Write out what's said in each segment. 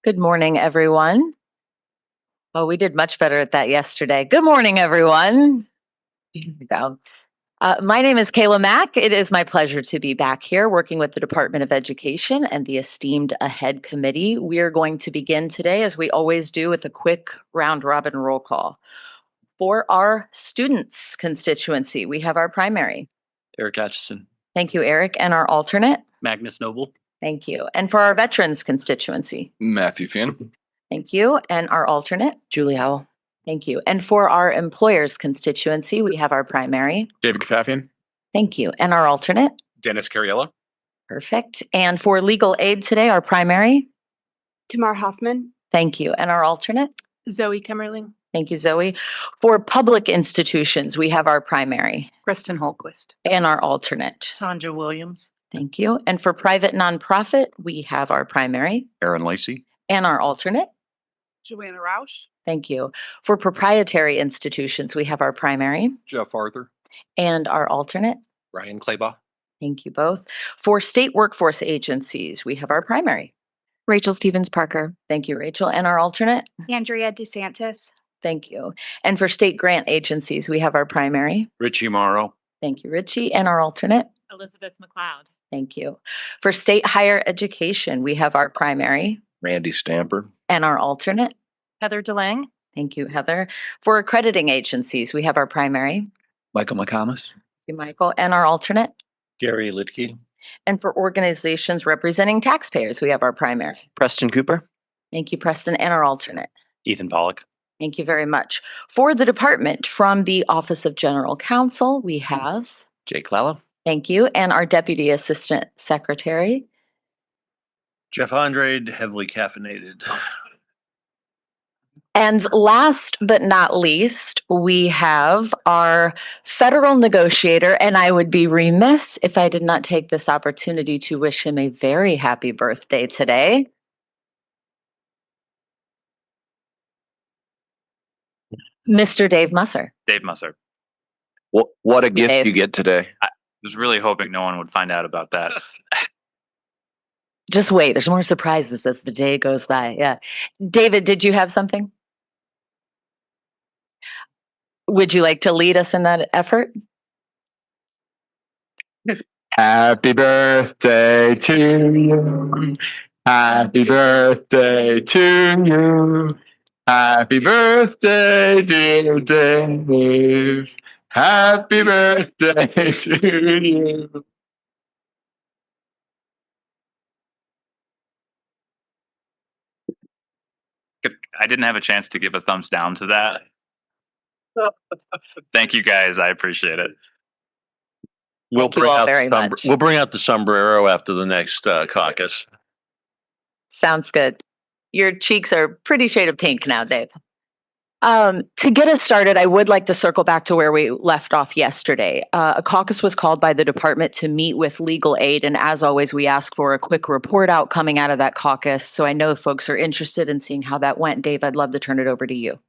Good morning, everyone. Oh, we did much better at that yesterday. Good morning, everyone. Here we go. My name is Kayla Mack. It is my pleasure to be back here working with the Department of Education and the esteemed AHEAD Committee. We are going to begin today, as we always do, with a quick round robin roll call. For our students constituency, we have our primary. Eric Atchison. Thank you, Eric. And our alternate? Magnus Noble. Thank you. And for our veterans constituency? Matthew Finn. Thank you. And our alternate? Julie Howell. Thank you. And for our employers constituency, we have our primary. David Kafafian. Thank you. And our alternate? Dennis Cariello. Perfect. And for legal aid today, our primary? Tamar Hoffman. Thank you. And our alternate? Zoe Kimmerling. Thank you, Zoe. For public institutions, we have our primary. Kristen Holquist. And our alternate. Tanja Williams. Thank you. And for private nonprofit, we have our primary. Aaron Lacey. And our alternate. Joanna Roush. Thank you. For proprietary institutions, we have our primary. Jeff Arthur. And our alternate. Ryan Claybaugh. Thank you both. For state workforce agencies, we have our primary. Rachel Stevens Parker. Thank you, Rachel. And our alternate? Andrea DeSantis. Thank you. And for state grant agencies, we have our primary. Richie Morrow. Thank you, Richie. And our alternate? Elizabeth McLeod. Thank you. For state higher education, we have our primary. Randy Stamper. And our alternate? Heather DeLang. Thank you, Heather. For accrediting agencies, we have our primary. Michael McComas. Thank you, Michael. And our alternate? Gary Litke. And for organizations representing taxpayers, we have our primary. Preston Cooper. Thank you, Preston. And our alternate? Ethan Pollock. Thank you very much. For the department, from the Office of General Counsel, we have... Jake Lalla. Thank you. And our Deputy Assistant Secretary? Jeff Andrade, heavily caffeinated. And last but not least, we have our federal negotiator, and I would be remiss if I did not take this opportunity to wish him a very happy birthday today. Mr. Dave Musser. Dave Musser. What a gift Dave. you get today. I was really hoping no one would find out about that. Just wait, there's more surprises as the day goes by. Yeah. David, did you have something? Would you like to lead us in that effort? Happy birthday to you. Happy birthday to you. Happy birthday, dear Dave. Happy birthday to you. I didn't have a chance to give a thumbs down to that. Thank you guys. I appreciate it. Thank you all very much. We'll bring out the sombrero after the next caucus. Sounds good. Your cheeks are pretty shade of pink now, Dave. To get us started, I would like to circle back to where we left off yesterday. A caucus was called by the department to meet with legal aid, and as always, we ask for a quick report out coming out of that caucus. So I know folks are interested in seeing how that went. Dave, I'd love to turn it over to you.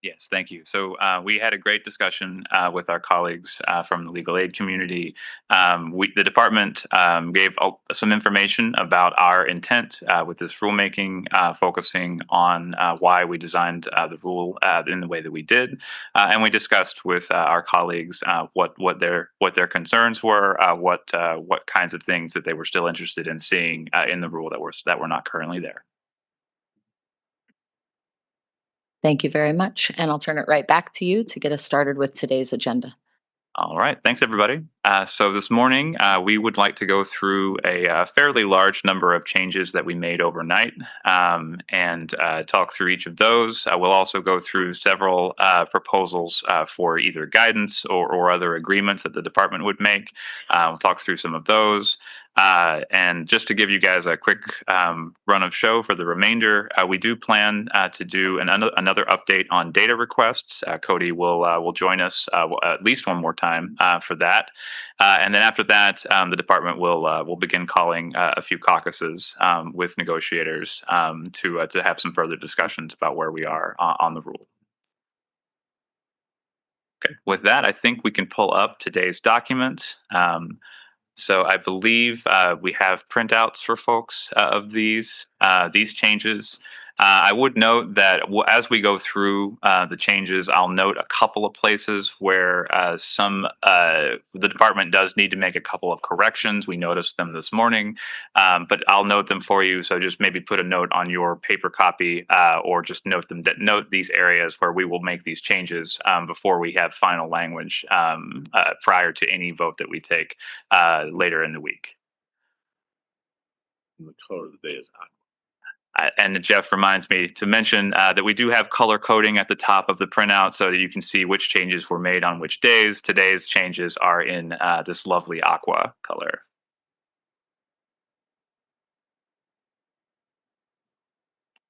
Yes, thank you. So we had a great discussion with our colleagues from the legal aid community. The department gave some information about our intent with this rulemaking, focusing on why we designed the rule in the way that we did, and we discussed with our colleagues what their concerns were, what kinds of things that they were still interested in seeing in the rule that were not currently there. Thank you very much. And I'll turn it right back to you to get us started with today's agenda. All right. Thanks, everybody. So this morning, we would like to go through a fairly large number of changes that we made overnight and talk through each of those. We'll also go through several proposals for either guidance or other agreements that the department would make. We'll talk through some of those. And just to give you guys a quick run of show for the remainder, we do plan to do another update on data requests. Cody will join us at least one more time for that. And then after that, the department will begin calling a few caucuses with negotiators to have some further discussions about where we are on the rule. Okay, with that, I think we can pull up today's document. So I believe we have printouts for folks of these changes. I would note that as we go through the changes, I'll note a couple of places where the department does need to make a couple of corrections. We noticed them this morning, but I'll note them for you. So just maybe put a note on your paper copy, or just note these areas where we will make these changes before we have final language prior to any vote that we take later in the week. The color of the day is aqua. And Jeff reminds me to mention that we do have color coding at the top of the printout so that you can see which changes were made on which days. Today's changes are in this lovely aqua color.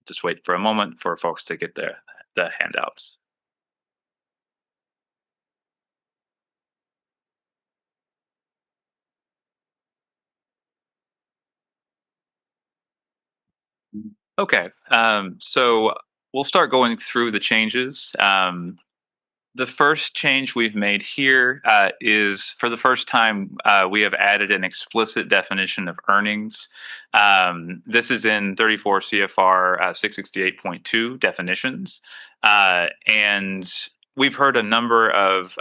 Just wait for a moment for folks to get the handouts. Okay, so we'll start going through the changes. The first change we've made here is, for the first time, we have added an explicit definition of earnings. This is in 34 CFR 668.2 definitions. And we've heard a number of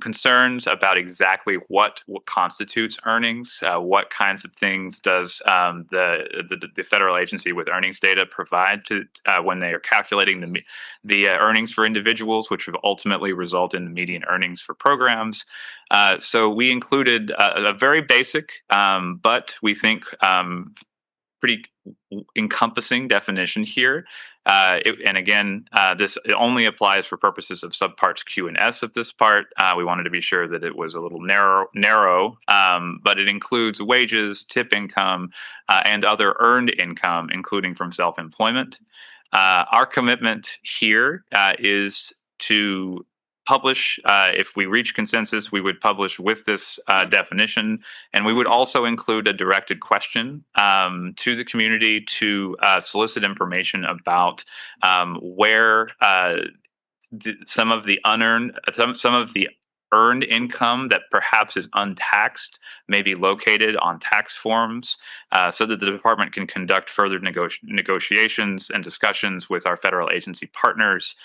concerns about exactly what constitutes earnings. What kinds of things does the federal agency with earnings data provide to when they are calculating the earnings for individuals, which would ultimately result in the median earnings for programs. So we included a very basic, but we think pretty encompassing definition here. And again, this only applies for purposes of subparts Q and S of this part. We wanted to be sure that it was a little narrow, but it includes wages, tip income, and other earned income, including from self-employment. Our commitment here is to publish, if we reach consensus, we would publish with this definition, and we would also include a directed question to the community to solicit information about where some of the earned income that perhaps is untaxed may be located on tax forms, so that the department can conduct further negotiations and discussions with our federal agency partners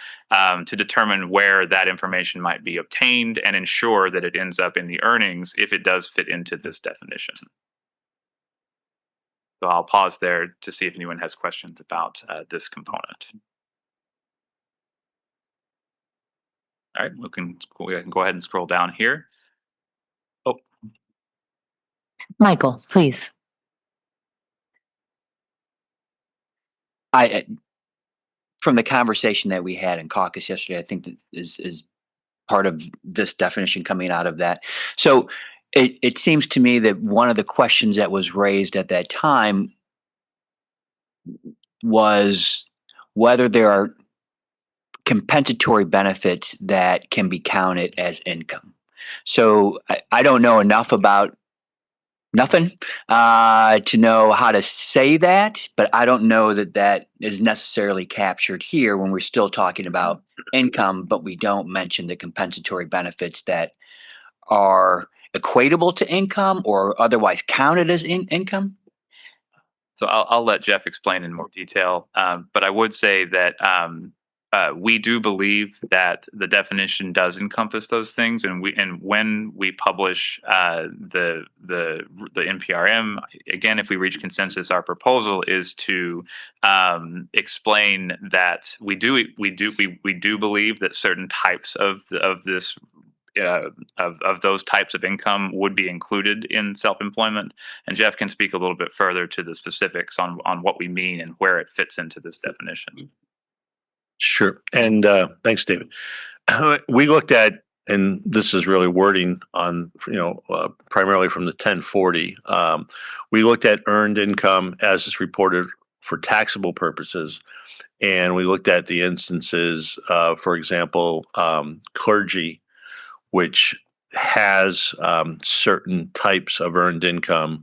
to determine where that information might be obtained and ensure that it ends up in the earnings if it does fit into this definition. So I'll pause there to see if anyone has questions about this component. All right, we can go ahead and scroll down here. Oh, Michael, please. From the conversation that we had in caucus yesterday, I think that is part of this definition coming out of that. So it seems to me that one of the questions that was raised at that time was whether there are compensatory benefits that can be counted as income. So I don't know enough about nothing to know how to say that, but I don't know that that is necessarily captured here when we're still talking about income, but we don't mention the compensatory benefits that are equatable to income or otherwise counted as income. so I'll let Jeff explain in more detail, but I would say that we do believe that the definition does encompass those things, and when we publish the NPRM, again, if we reach consensus, our proposal is to explain that we do believe that certain types of this. Of those types of income would be included in self-employment, and Jeff can speak a little bit further to the specifics on what we mean and where it fits into this definition. Sure. And thanks, David. We looked at, and this is really wording on, primarily from the 1040. We looked at earned income as is reported for taxable purposes. And we looked at the instances, for example, clergy, which has certain types of earned income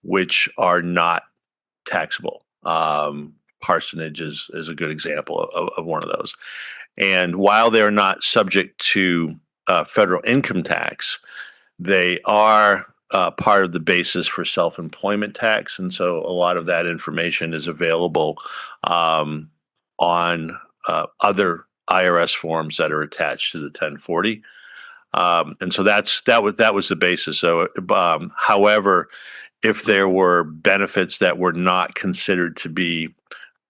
which are not taxable. Parsonage is a good example of one of those. And while they're not subject to federal income tax, they are part of the basis for self-employment tax, and so a lot of that information is available on other IRS forms that are attached to the 1040. And so that was the basis. So, however, if there were benefits that were not considered to be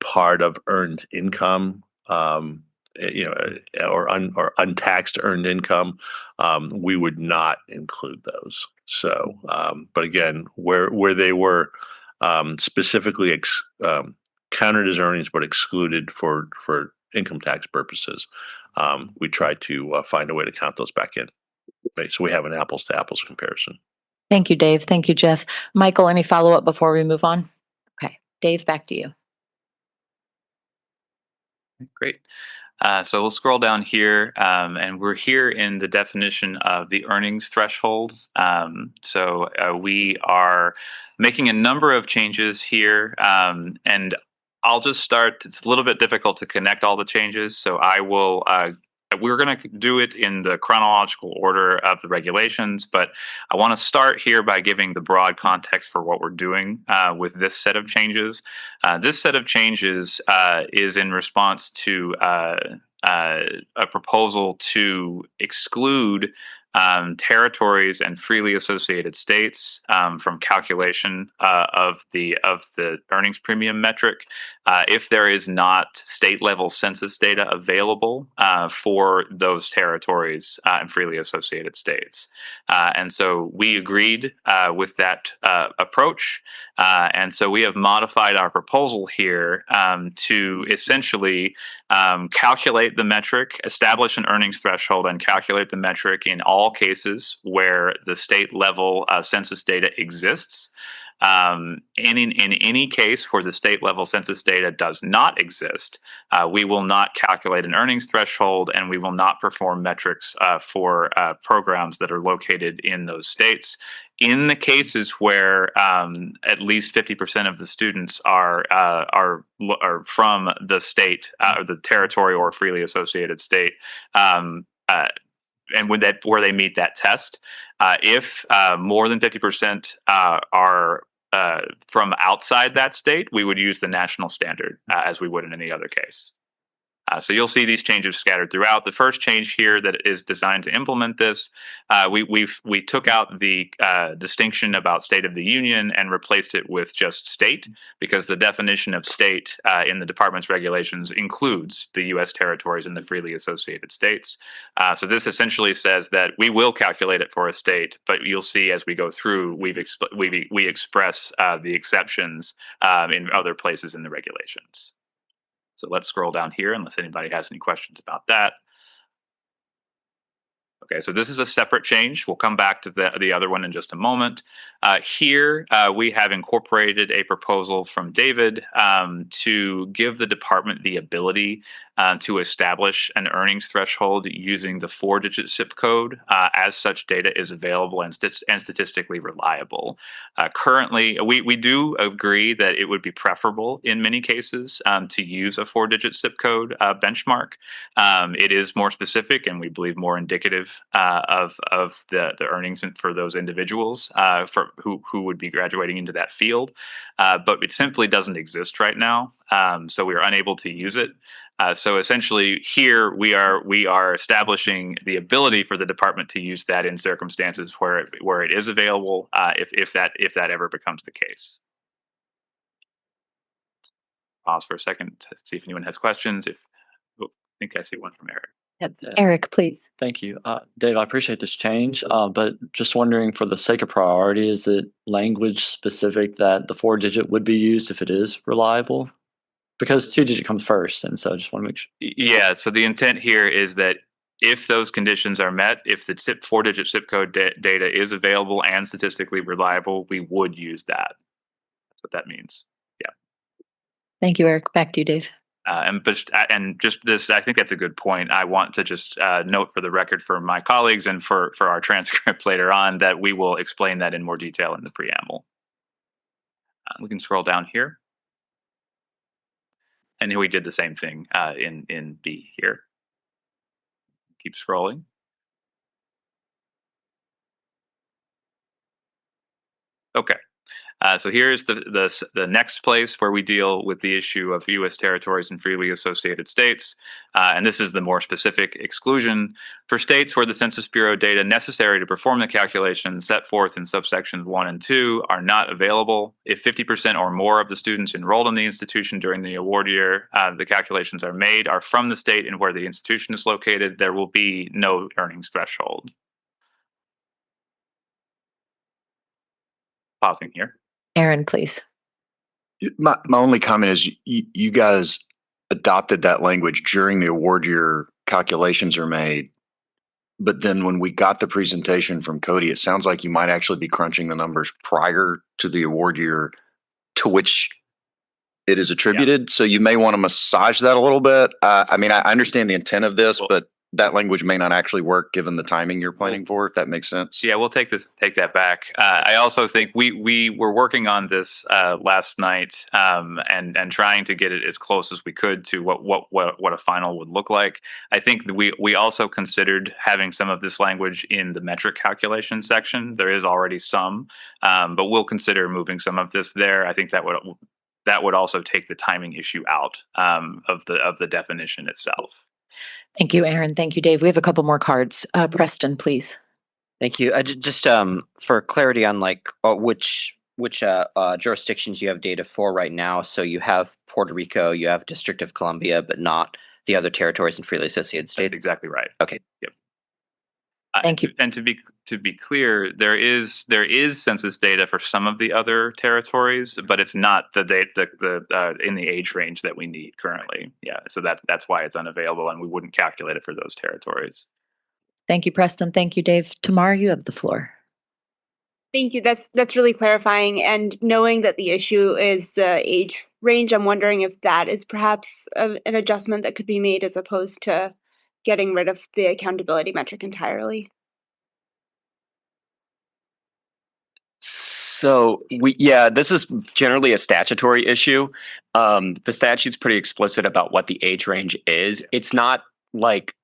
part of earned income, or untaxed earned income, we would not include those. So, but again, where they were specifically counted as earnings but excluded for income tax purposes, we tried to find a way to count those back in. Right, so we have an apples to apples comparison. Thank you, Dave. Thank you, Jeff. Michael, any follow-up before we move on? Okay, Dave, back to you. Great. So we'll scroll down here, and we're here in the definition of the earnings threshold. So we are making a number of changes here, and I'll just start. It's a little bit difficult to connect all the changes, so I will. We're going to do it in the chronological order of the regulations, but I want to start here by giving the broad context for what we're doing with this set of changes. This set of changes is in response to a proposal to exclude territories and freely associated states from calculation of the earnings premium metric if there is not state level census data available for those territories and freely associated states. And so we agreed with that approach. And so we have modified our proposal here to essentially calculate the metric, establish an earnings threshold, and calculate the metric in all cases where the state level census data exists. And in any case where the state level census data does not exist, we will not calculate an earnings threshold, and we will not perform metrics for programs that are located in those states. In the cases where at least 50% of the students are from the state, or the territory, or freely associated state, and where they meet that test, if more than 50% are from outside that state, we would use the national standard as we would in any other case. So you'll see these changes scattered throughout. The first change here that is designed to implement this, we took out the distinction about state of the union and replaced it with just state, because the definition of state in the department's regulations includes the U.S. territories and the freely associated states. So this essentially says that we will calculate it for a state, but you'll see as we go through, we express the exceptions in other places in the regulations. So let's scroll down here unless anybody has any questions about that. Okay, so this is a separate change. We'll come back to the other one in just a moment. Here, we have incorporated a proposal from David to give the department the ability to establish an earnings threshold using the 4-digit zip code as such data is available and statistically reliable. Currently, we do agree that it would be preferable in many cases to use a 4-digit zip code benchmark. It is more specific and we believe more indicative of the earnings for those individuals for who would be graduating into that field, but it simply doesn't exist right now, so we are unable to use it. So essentially, here we are establishing the ability for the department to use that in circumstances where it is available, if that ever becomes the case. Pause for a second to see if anyone has questions. I think I see one from Eric. Yep. Yeah. Eric, please. Thank you. Dave, I appreciate this change, but just wondering, for the sake of priority, is it language specific that the 4-digit would be used if it is reliable? Because 2-digit comes first, and so I just want to make sure. Yeah, so the intent here is that if those conditions are met, if the 4-digit zip code data is available and statistically reliable, we would use that. That's what that means. Yeah. Thank you, Eric. Back to you, Dave. And just this, I think that's a good point. I want to just note for the record for my colleagues and for our transcript later on that we will explain that in more detail in the preamble. We can scroll down here. And we did the same thing in B here. Keep scrolling. Okay. So here's the next place where we deal with the issue of U.S. territories and freely associated states. And this is the more specific exclusion for states where the Census Bureau data necessary to perform the calculations set forth in subsections 1 and 2 are not available. If 50% or more of the students enrolled in the institution during the award year the calculations are made are from the state and where the institution is located, there will be no earnings threshold. Pausing here. Aaron, please. My only comment is you guys adopted that language during the award year calculations are made. But then when we got the presentation from Cody, it sounds like you might actually be crunching the numbers prior to the award year to which it is attributed. So you may want to massage that a little bit. I mean, I understand the intent of this, but that language may not actually work given the timing you're planning for, if that makes sense. Yeah, we'll take that back. I also think we were working on this last night and trying to get it as close as we could to what a final would look like. I think we also considered having some of this language in the metric calculation section. There is already some, but we'll consider moving some of this there. I think that would also take the timing issue out of the definition itself. Thank you, Aaron. Thank you, Dave. We have a couple more cards. Preston, please. Thank you. Just for clarity on like which jurisdictions you have data for right now. So you have Puerto Rico, you have District of Columbia, but not the other territories and freely associated states. That's exactly right. Okay. Yep. Thank you. And to be clear, there is census data for some of the other territories, but it's not the in the age range that we need currently. Yeah, so that's why it's unavailable, and we wouldn't calculate it for those territories. Thank you, Preston. Thank you, Dave. Tamar, you have the floor. Thank you. That's really clarifying. And knowing that the issue is the age range, I'm wondering if that is perhaps an adjustment that could be made as opposed to getting rid of the accountability metric entirely. So this is generally a statutory issue. The statute's pretty explicit about what the age range is. It's not like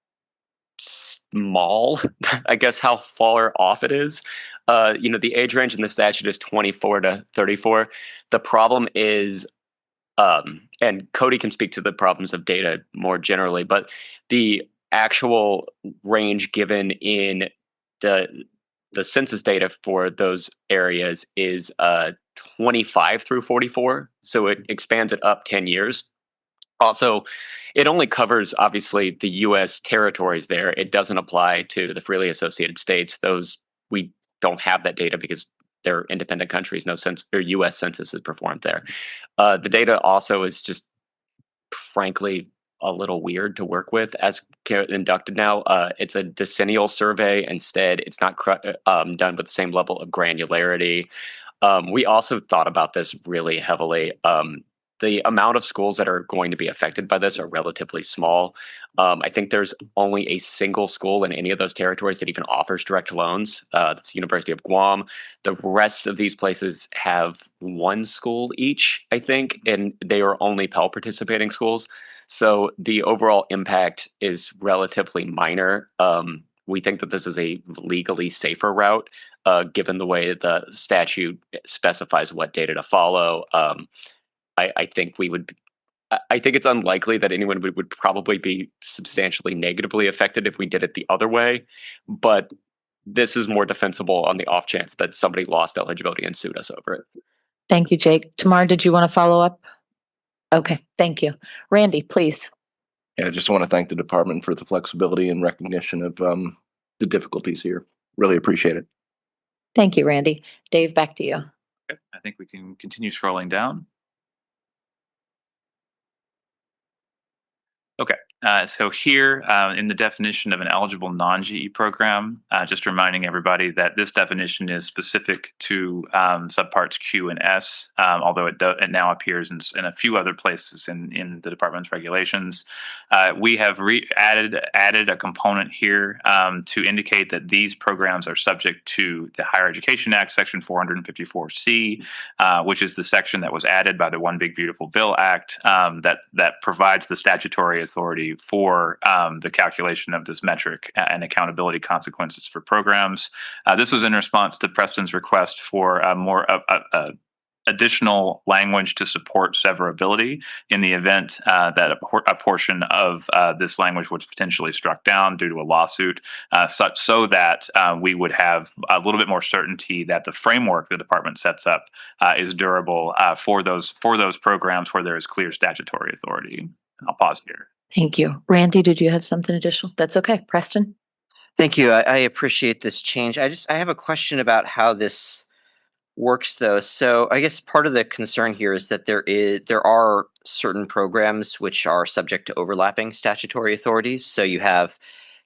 small, I guess, how far off it is. The age range in the statute is 24 to 34. The problem is, and Cody can speak to the problems of data more generally, but the actual range given in the census data for those areas is 25 through 44. So it expands it up 10 years. Also, it only covers, obviously, the U.S. territories there. It doesn't apply to the freely associated states. Those, we don't have that data because they're independent countries. No sense, or U.S. census is performed there. The data also is just, frankly, a little weird to work with as inducted now. It's a decennial survey. Instead, it's not done with the same level of granularity. We also thought about this really heavily. The amount of schools that are going to be affected by this are relatively small. I think there's only a single school in any of those territories that even offers direct loans. That's the University of Guam. The rest of these places have one school each, I think, and they are only Pell participating schools. So the overall impact is relatively minor. We think that this is a legally safer route, given the way the statute specifies what data to follow. I think I think it's unlikely that anyone would probably be substantially negatively affected if we did it the other way. But this is more defensible on the off chance that somebody lost eligibility and sued us over it. Thank you, Jake. Tamar, did you want to follow up? Okay, thank you. Randy, please. Yeah, I just want to thank the department for the flexibility and recognition of the difficulties here. Really appreciate it. Thank you, Randy. Dave, back to you. Okay, I think we can continue scrolling down. Okay, so here in the definition of an eligible non-GE program, just reminding everybody that this definition is specific to subparts Q and S, although it now appears in a few other places in the department's regulations. We have added a component here to indicate that these programs are subject to the Higher Education Act, Section 454C, which is the section that was added by the One Big Beautiful Bill Act that provides the statutory authority eligibility for the calculation of this metric and accountability consequences for programs. This was in response to Preston's request for more additional language to support severability in the event that a portion of this language was potentially struck down due to a lawsuit, such so that we would have a little bit more certainty that the framework the department sets up is durable for those programs where there is clear statutory authority. I'll pause here. Thank you. Randy, did you have something additional? That's okay. Preston? Thank you. I appreciate this change. I have a question about how this works though. So I guess part of the concern here is that there are certain programs which are subject to overlapping statutory authorities. So you have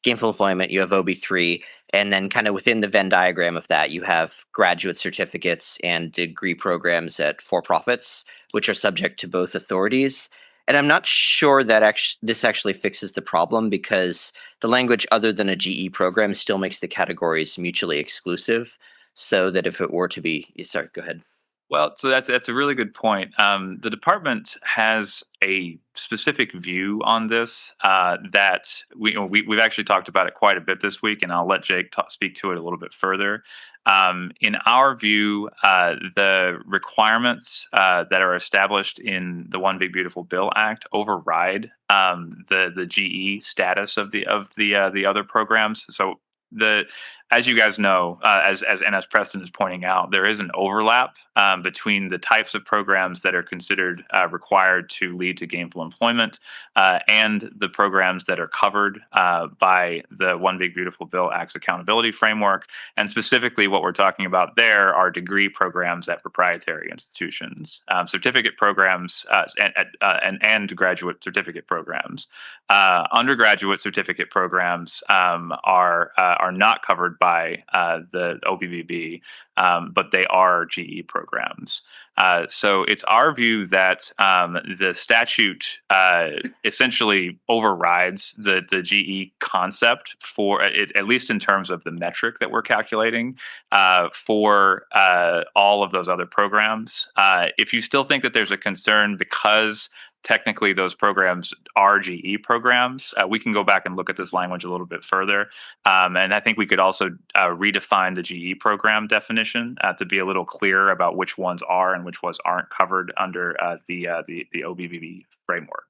gainful employment, you have OB3, and then kind of within the Venn diagram of that, you have graduate certificates and degree programs at for-profits, which are subject to both authorities. And I'm not sure that this actually fixes the problem because the language other than a GE program still makes the categories mutually exclusive. So that if it were to be, sorry, go ahead. Well, so that's a really good point. The department has a specific view on this that we've actually talked about it quite a bit this week, and I'll let Jake speak to it a little bit further. In our view, the requirements that are established in the One Big Beautiful Bill Act override the GE status of the other programs. So as you guys know, as Preston is pointing out, there is an overlap between the types of programs that are considered required to lead to gainful employment and the programs that are covered by the One Big Beautiful Bill Act's accountability framework. And specifically, what we're talking about there are degree programs at proprietary institutions, certificate programs, and graduate certificate programs. Undergraduate certificate programs are not covered by the OBBB, but they are GE programs. So it's our view that the statute essentially overrides the GE concept for it, at least in terms of the metric that we're calculating for all of those other programs. If you still think that there's a concern because technically those programs are GE programs, we can go back and look at this language a little bit further. And I think we could also redefine the GE program definition to be a little clearer about which ones are and which ones aren't covered under the OBBB framework.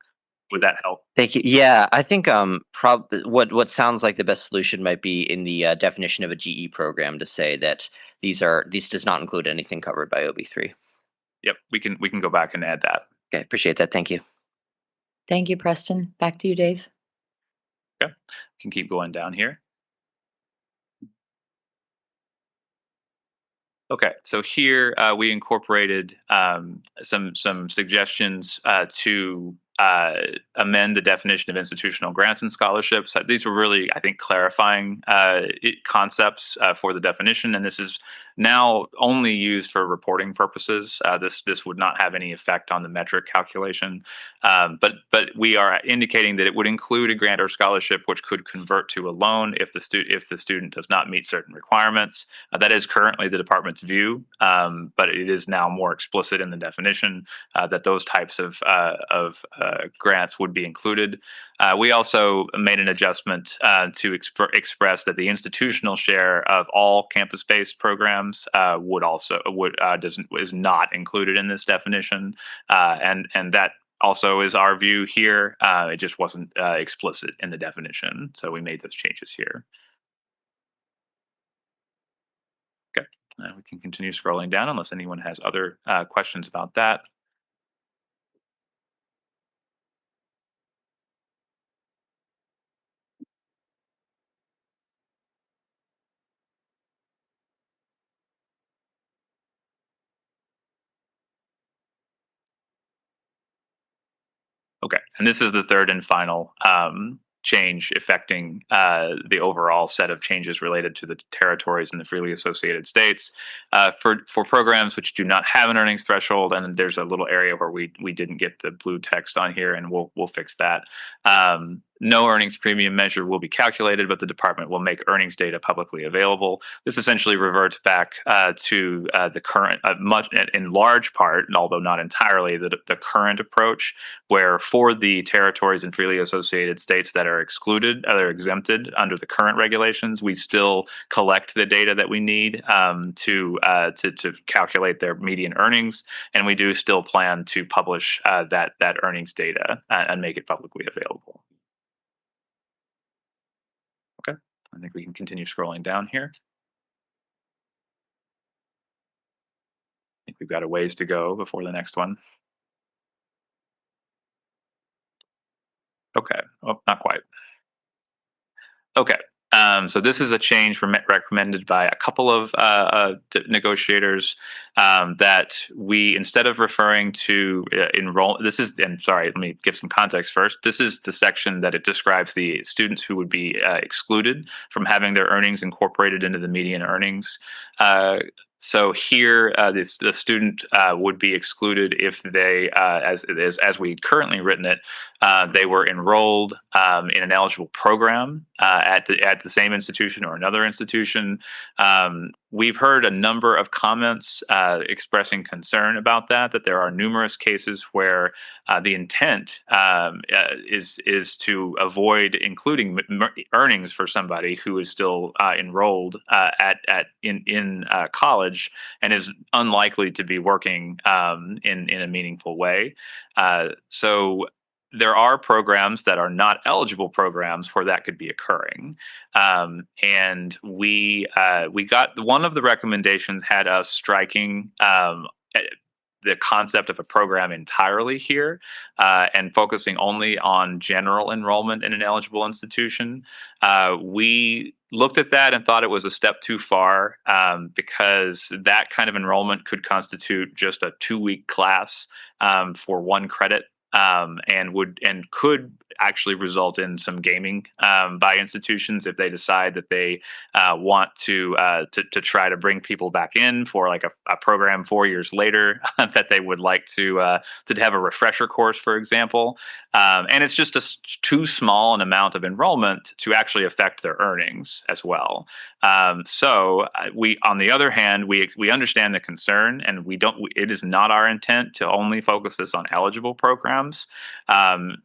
Would that help? Thank you. Yeah, I think what sounds like the best solution might be in the definition of a GE program to say that these does not include anything covered by OB3. Yep, we can go back and add that. Okay, appreciate that. Thank you. Thank you, Preston. Back to you, Dave. Okay, can keep going down here. Okay, so here we incorporated some suggestions to amend the definition of institutional grants and scholarships. These were really, I think, clarifying concepts for the definition, and this is now only used for reporting purposes. This would not have any effect on the metric calculation, but we are indicating that it would include a grant or scholarship which could convert to a loan if the student does not meet certain requirements. That is currently the department's view, but it is now more explicit in the definition that those types of grants would be included. We also made an adjustment to express that the institutional share of all campus-based programs is not included in this definition, and that also is our view here. It just wasn't explicit in the definition, so we made those changes here. Okay, we can continue scrolling down unless anyone has other questions about that. Okay, and this is the third and final change affecting the overall set of changes related to the territories and the freely associated states. For programs which do not have an earnings threshold, and there's a little area where we didn't get the blue text on here, and we'll fix that. no earnings premium measure will be calculated, but the department will make earnings data publicly available. This essentially reverts back to the current, much in large part, and although not entirely, the current approach, where for the territories and freely associated states that are excluded, are exempted under the current regulations, we still collect the data that we need to calculate their median earnings, and we do still plan to publish that earnings data and make it publicly available. Okay, I think we can continue scrolling down here. I think we've got a ways to go before the next one. Okay, oh, not quite. Okay, so this is a change recommended by a couple of negotiators that we, instead of referring to enroll, this is, and sorry, let me give some context first. This is the section that it describes the students who would be excluded from having their earnings incorporated into the median earnings. So here, the student would be excluded if they, as we currently written it, they were enrolled in an eligible program at the same institution or another institution. We've heard a number of comments expressing concern about that there are numerous cases where the intent is to avoid including earnings for somebody who is still enrolled in college and is unlikely to be working in a meaningful way. So there are programs that are not eligible programs where that could be occurring. And we got, one of the recommendations had us striking the concept of a program entirely here and focusing only on general enrollment in an eligible institution. We looked at that and thought it was a step too far because that kind of enrollment could constitute just a 2-week class for 1 credit. And could actually result in some gaming by institutions if they decide that they want to try to bring people back in for like a program 4 years later that they would like to have a refresher course, for example. And it's just too small an amount of enrollment to actually affect their earnings as well. So we, on the other hand, we understand the concern, and it is not our intent to only focus this on eligible programs.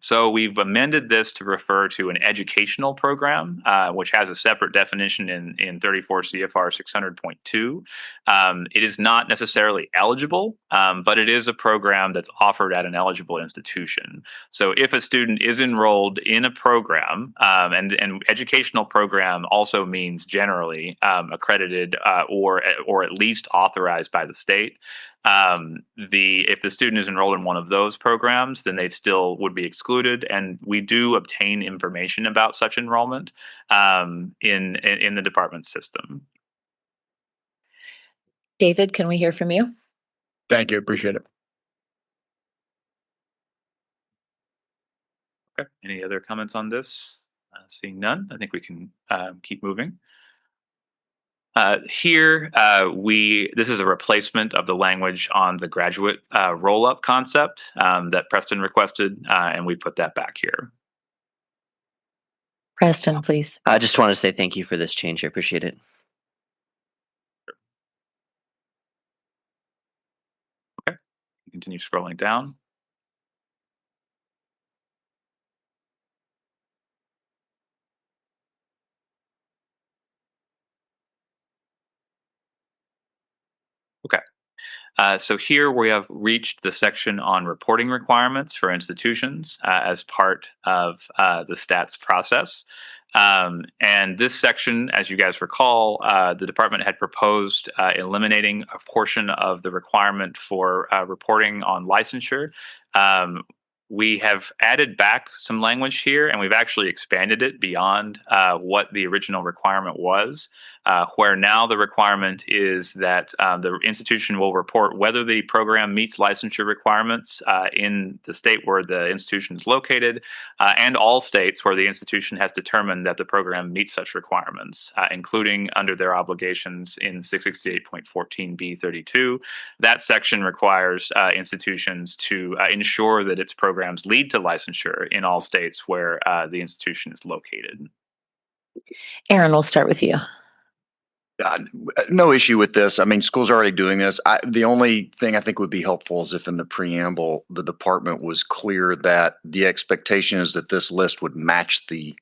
So we've amended this to refer to an educational program, which has a separate definition in 34 CFR 600.2. It is not necessarily eligible, but it is a program that's offered at an eligible institution. So if a student is enrolled in a program, and educational program also means generally accredited or at least authorized by the state. If the student is enrolled in one of those programs, then they still would be excluded, and we do obtain information about such enrollment in the department's system. David, can we hear from you? Thank you. Appreciate it. Okay. Any other comments on this? Seeing none, I think we can keep moving. Here, this is a replacement of the language on the graduate roll-up concept that Preston requested, and we put that back here. Preston, please. I just want to say thank you for this change. I appreciate it. Okay, continue scrolling down. Okay. So here we have reached the section on reporting requirements for institutions as part of the stats process. And this section, as you guys recall, the department had proposed eliminating a portion of the requirement for reporting on licensure. We have added back some language here, and we've actually expanded it beyond what the original requirement was. where now the requirement is that the institution will report whether the program meets licensure requirements in the state where the institution is located, and all states where the institution has determined that the program meets such requirements, including under their obligations in 668.14b32. That section requires institutions to ensure that its programs lead to licensure in all states where the institution is located. Aaron, we'll start with you. No issue with this. I mean, schools are already doing this. The only thing I think would be helpful is if in the preamble, the department was clear that the expectation is that this list would match the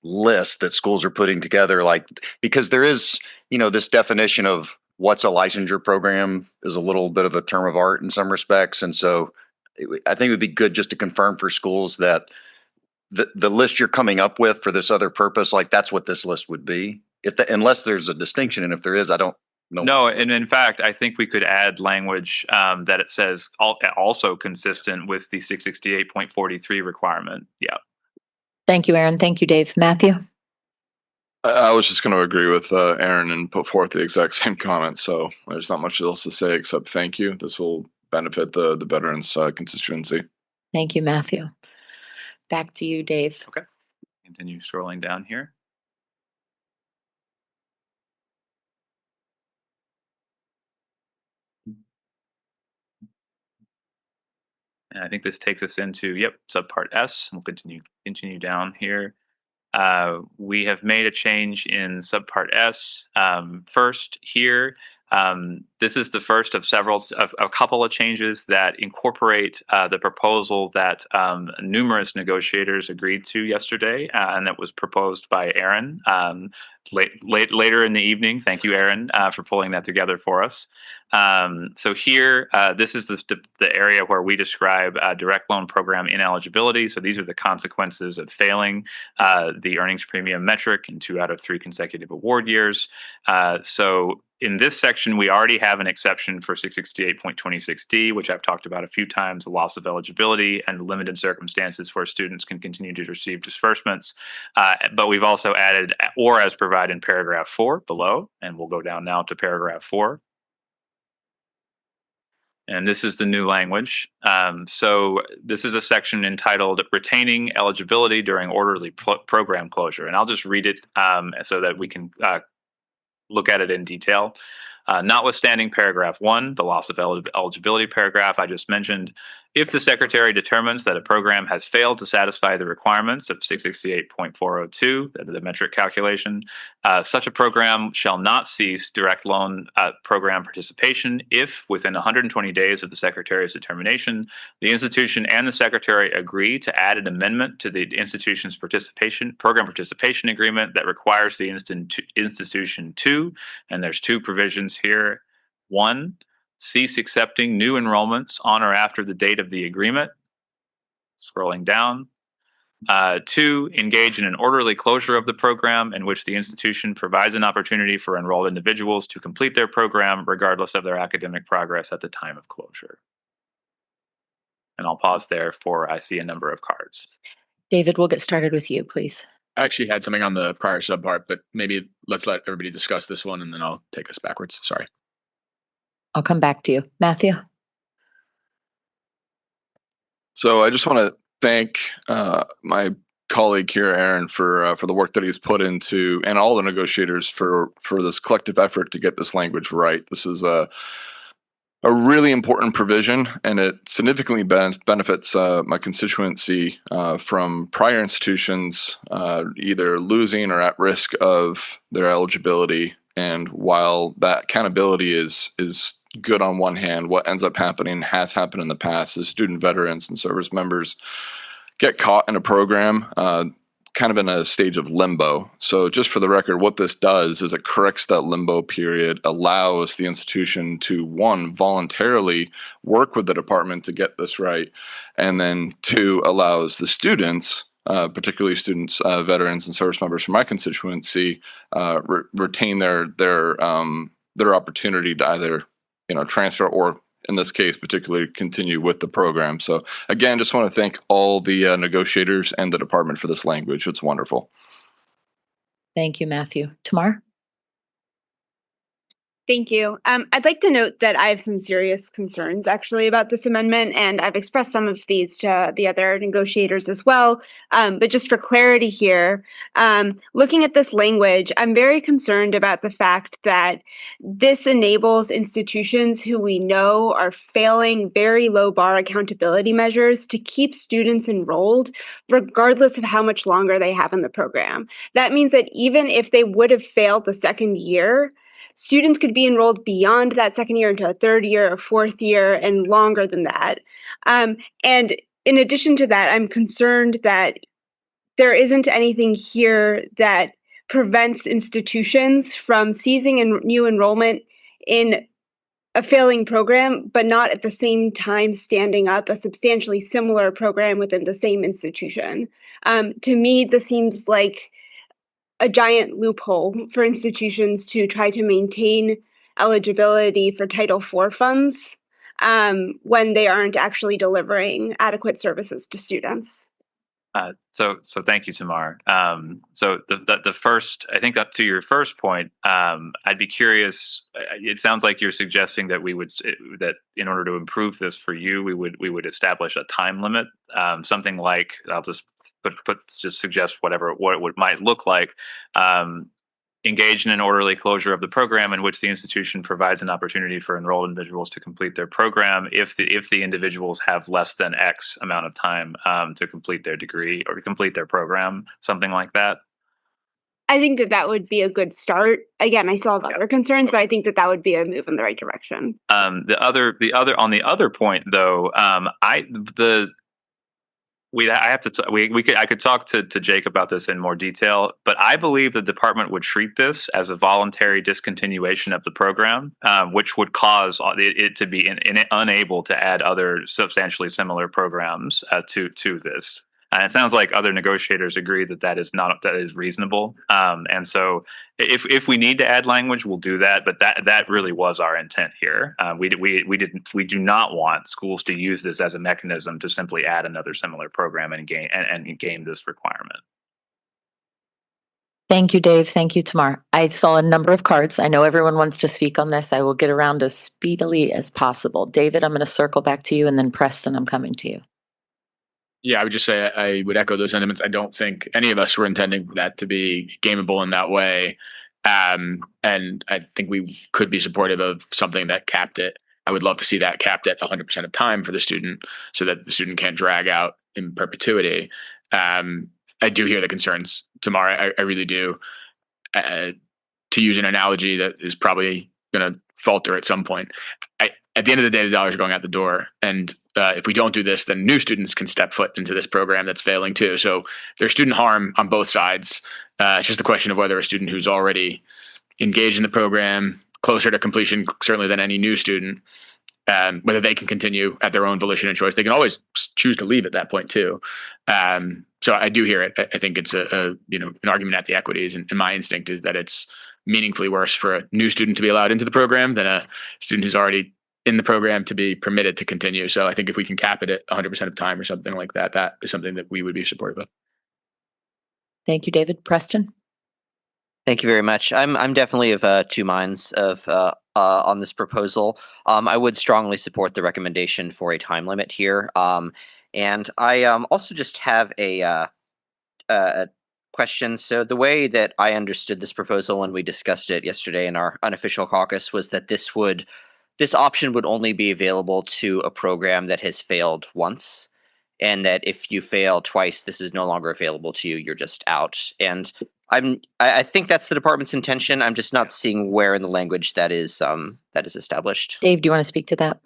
list that schools are putting together. Like, because there is, this definition of what's a licensure program is a little bit of a term of art in some respects. And so I think it would be good just to confirm for schools that the list you're coming up with for this other purpose, like that's what this list would be. Unless there's a distinction, and if there is, I don't know. No, and in fact, I think we could add language that it says also consistent with the 668.43 requirement. Yeah. Thank you, Aaron. Thank you, Dave. Matthew? I was just going to agree with Aaron and put forth the exact same comment. So there's not much else to say except thank you. This will benefit the veterans constituency. Thank you, Matthew. Back to you, Dave. Okay. Continue scrolling down here. And I think this takes us into, subpart S. We'll continue down here. We have made a change in subpart S. First here, this is the first of a couple of changes that incorporate the proposal that numerous negotiators agreed to yesterday, and that was proposed by Aaron later in the evening. Thank you, Aaron, for pulling that together for us. So here, this is the area where we describe direct loan program ineligibility. So these are the consequences of failing the earnings premium metric in 2 out of 3 consecutive award years. So in this section, we already have an exception for 668.26d, which I've talked about a few times, the loss of eligibility and limited circumstances where students can continue to receive disbursements. But we've also added or as provided in paragraph 4 below, and we'll go down now to paragraph 4. And this is the new language. So this is a section entitled Retaining Eligibility During Orderly Program Closure. And I'll just read it so that we can look at it in detail. Notwithstanding paragraph 1, the loss of eligibility paragraph I just mentioned, if the secretary determines that a program has failed to satisfy the requirements of 668.402, the metric calculation, such a program shall not cease direct loan program participation if, within 120 days of the secretary's determination, the institution and the secretary agree to add an amendment to the institution's program participation agreement that requires the institution to, and there's 2 provisions here. 1, cease accepting new enrollments on or after the date of the agreement. Scrolling down. 2, engage in an orderly closure of the program in which the institution provides an opportunity for enrolled individuals to complete their program regardless of their academic progress at the time of closure. And I'll pause there for I see a number of cards. David, we'll get started with you, please. I actually had something on the prior subpart, but maybe let's let everybody discuss this one and then I'll take us backwards. Sorry. I'll come back to you. Matthew? So I just want to thank my colleague here, Aaron, for the work that he's put into, and all the negotiators for this collective effort to get this language right. This is a really important provision, and it significantly benefits my constituency from prior institutions either losing or at risk of their eligibility. And while that accountability is good on one hand, what ends up happening has happened in the past is student veterans and service members get caught in a program kind of in a stage of limbo. So just for the record, what this does is it corrects that limbo period, allows the institution to, 1, voluntarily work with the department to get this right, and then 2, allows the students, particularly students, veterans, and service members from my constituency, retain their opportunity to either transfer or, in this case, particularly continue with the program. So again, just want to thank all the negotiators and the department for this language. It's wonderful. Thank you, Matthew. Tamar? Thank you. I'd like to note that I have some serious concerns actually about this amendment, and I've expressed some of these to the other negotiators as well. But just for clarity here, looking at this language, I'm very concerned about the fact that this enables institutions who we know are failing very low bar accountability measures to keep students enrolled, regardless of how much longer they have in the program. That means that even if they would have failed the second year, students could be enrolled beyond that second year into a third year or fourth year and longer than that. And in addition to that, I'm concerned that there isn't anything here that prevents institutions from seizing new enrollment in a failing program, but not at the same time standing up a substantially similar program within the same institution. To me, this seems like a giant loophole for institutions to try to maintain eligibility for Title IV funds when they aren't actually delivering adequate services to students. So thank you, Tamar. So the first, I think, up to your first point, I'd be curious. It sounds like you're suggesting that that in order to improve this for you, we would establish a time limit, something like, I'll just just suggest what it might look like. Engage in an orderly closure of the program in which the institution provides an opportunity for enrolled individuals to complete their program if the individuals have less than X amount of time to complete their degree or to complete their program, something like that. I think that would be a good start. Again, I still have other concerns, but I think that would be a move in the right direction. On the other point, though, I could talk to Jake about this in more detail, but I believe the department would treat this as a voluntary discontinuation of the program, which would cause it to be unable to add other substantially similar programs to this. And it sounds like other negotiators agree that is reasonable. And so if we need to add language, we'll do that. But that really was our intent here. We do not want schools to use this as a mechanism to simply add another similar program and game this requirement. Thank you, Dave. Thank you, Tamar. I saw a number of cards. I know everyone wants to speak on this. I will get around as speedily as possible. David, I'm going to circle back to you, and then Preston, I'm coming to you. Yeah, I would just say I would echo those sentiments. I don't think any of us were intending that to be gameable in that way. And I think we could be supportive of something that capped it. I would love to see that capped at 100% of time for the student so that the student can't drag out in perpetuity. I do hear the concerns, Tamar. I really do. To use an analogy that is probably going to falter at some point, at the end of the day, the dollars are going out the door. And if we don't do this, then new students can step foot into this program that's failing too. So there's student harm on both sides. It's just a question of whether a student who's already engaged in the program, closer to completion certainly than any new student, whether they can continue at their own volition and choice. They can always choose to leave at that point too. So I do hear it. I think it's an argument at the equities, and my instinct is that it's meaningfully worse for a new student to be allowed into the program than a student who's already in the program to be permitted to continue. So I think if we can cap it at 100% of time or something like that, that is something that we would be supportive of. Thank you, David. Preston? Thank you very much. I'm definitely of two minds on this proposal. I would strongly support the recommendation for a time limit here. And I also just have a question. So the way that I understood this proposal when we discussed it yesterday in our unofficial caucus was that this option would only be available to a program that has failed once, and that if you fail twice, this is no longer available to you. You're just out. And I think that's the department's intention. I'm just not seeing where in the language that is established. Dave, do you want to speak to that?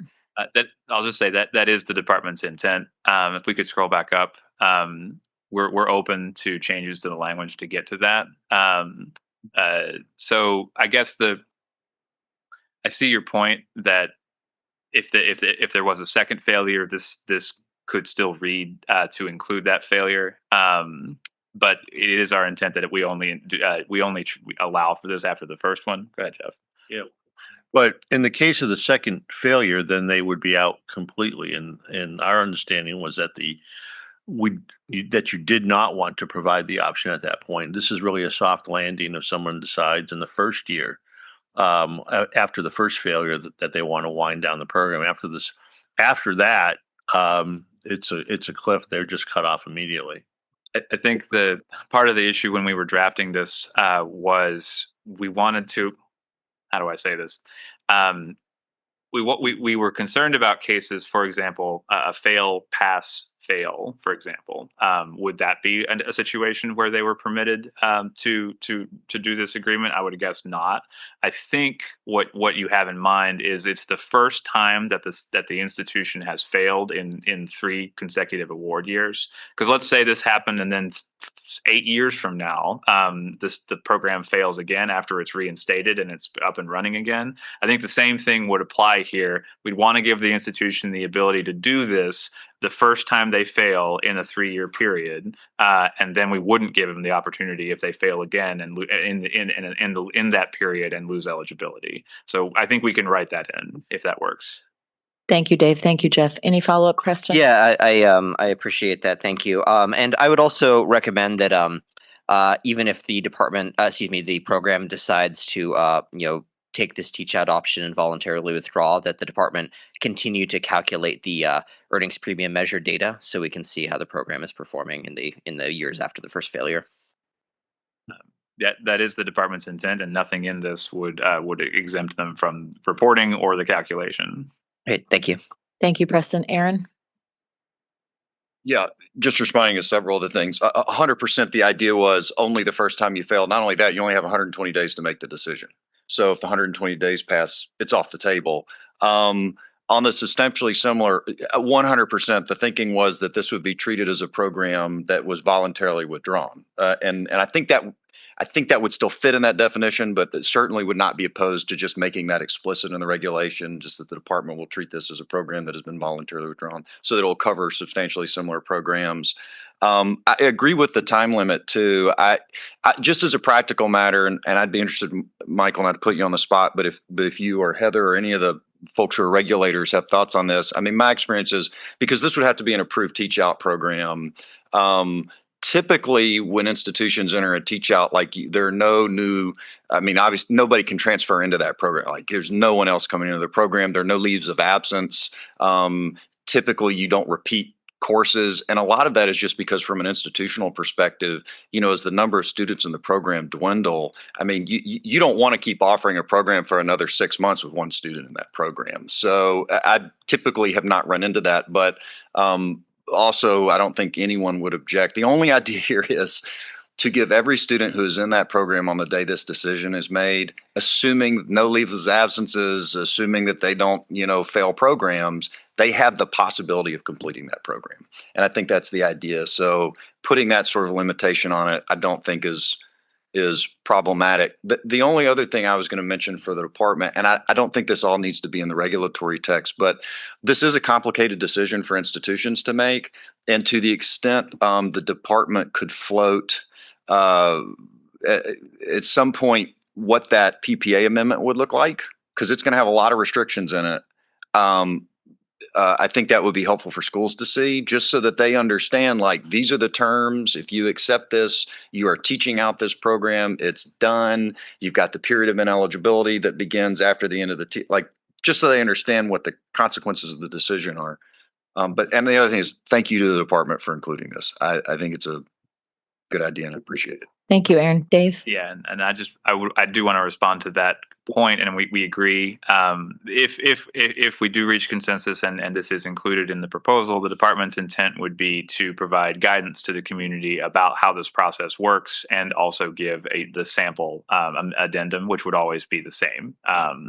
I'll just say that is the department's intent. If we could scroll back up, we're open to changes to the language to get to that. So I guess I see your point that if there was a second failure, this could still read to include that failure. But it is our intent that we only allow for this after the first one. Go ahead, Jeff. Yeah. But in the case of the second failure, then they would be out completely. And our understanding was that that you did not want to provide the option at that point. This is really a soft landing if someone decides in the first year after the first failure that they want to wind down the program. After that, it's a cliff. They're just cut off immediately. I think the part of the issue when we were drafting this was we wanted to. How do I say this? We were concerned about cases, for example, a fail, pass, fail, for example. Would that be a situation where they were permitted to do this agreement? I would guess not. I think what you have in mind is it's the first time that the institution has failed in 3 consecutive award years. Because let's say this happened and then 8 years from now, the program fails again after it's reinstated and it's up and running again. I think the same thing would apply here. We'd want to give the institution the ability to do this the first time they fail in a 3-year period, and then we wouldn't give them the opportunity if they fail again and in that period and lose eligibility. So I think we can write that in if that works. Thank you, Dave. Thank you, Jeff. Any follow-up, Preston? Yeah, I appreciate that. Thank you. And I would also recommend that even if the the program decides to take this teach out option and voluntarily withdraw, that the department continue to calculate the earnings premium measure data so we can see how the program is performing in the years after the first failure. That is the department's intent, and nothing in this would exempt them from reporting or the calculation. Great, thank you. Thank you, Preston. Aaron? Yeah, just responding to several of the things. 100% the idea was only the first time you fail. Not only that, you only have 120 days to make the decision. So if the 120 days pass, it's off the table. On the substantially similar, 100%, the thinking was that this would be treated as a program that was voluntarily withdrawn. And I think that would still fit in that definition, but it certainly would not be opposed to just making that explicit in the regulation, just that the department will treat this as a program that has been voluntarily withdrawn, so that it will cover substantially similar programs. I agree with the time limit too. I just as a practical matter, and I'd be interested, Michael, not to put you on the spot, but if you or Heather or any of the folks who are regulators have thoughts on this. I mean, my experience is, because this would have to be an approved teach out program. Typically, when institutions enter a teach out, like there are no new, I mean, obviously nobody can transfer into that program. Like there's no one else coming into the program. There are no leaves of absence. Typically, you don't repeat courses. And a lot of that is just because from an institutional perspective, as the number of students in the program dwindle, I mean, you don't want to keep offering a program for another 6 months with one student in that program. So I typically have not run into that, but also, I don't think anyone would object. The only idea here is to give every student who is in that program on the day this decision is made, assuming no leave of absences, assuming that they don't, fail programs, they have the possibility of completing that program. And I think that's the idea. So putting that sort of limitation on it, I don't think is problematic. The only other thing I was going to mention for the department, and I don't think this all needs to be in the regulatory text, but this is a complicated decision for institutions to make. And to the extent the department could float at some point what that PPA amendment would look like, because it's going to have a lot of restrictions in it. I think that would be helpful for schools to see, just so that they understand, like, these are the terms. If you accept this, you are teaching out this program. It's done. You've got the period of ineligibility that begins after the end of the just so they understand what the consequences of the decision are. And the other thing is, thank you to the department for including this. I think it's a good idea and I appreciate it. Thank you, Aaron. Dave? Yeah, and I do want to respond to that point, and we agree. If we do reach consensus and this is included in the proposal, the department's intent would be to provide guidance to the community about how this process works, and also give the sample addendum, which would always be the same.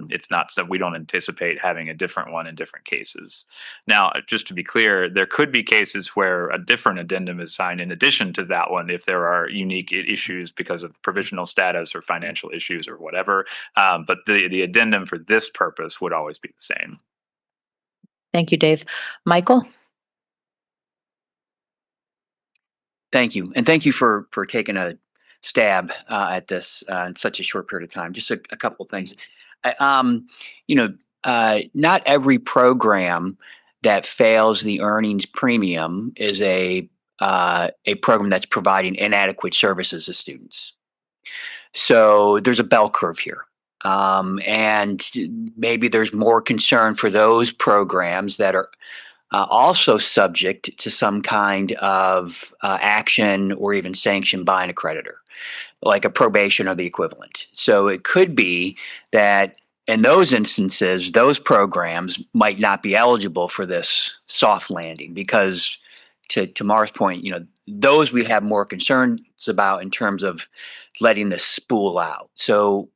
It's not so we don't anticipate having a different one in different cases. Now, just to be clear, there could be cases where a different addendum is signed in addition to that one if there are unique issues because of provisional status or financial issues or whatever. But the addendum for this purpose would always be the same. Thank you, Dave. Michael? Thank you. And thank you for taking a stab at this in such a short period of time. Just a couple of things. Not every program that fails the earnings premium is a program that's providing inadequate services to students. So there's a bell curve here. And maybe there's more concern for those programs that are also subject to some kind of action or even sanction by an accreditor, like a probation or the equivalent. So it could be that in those instances, those programs might not be eligible for this soft landing because, to Mar's point, those we have more concerns about in terms of letting this spool out. So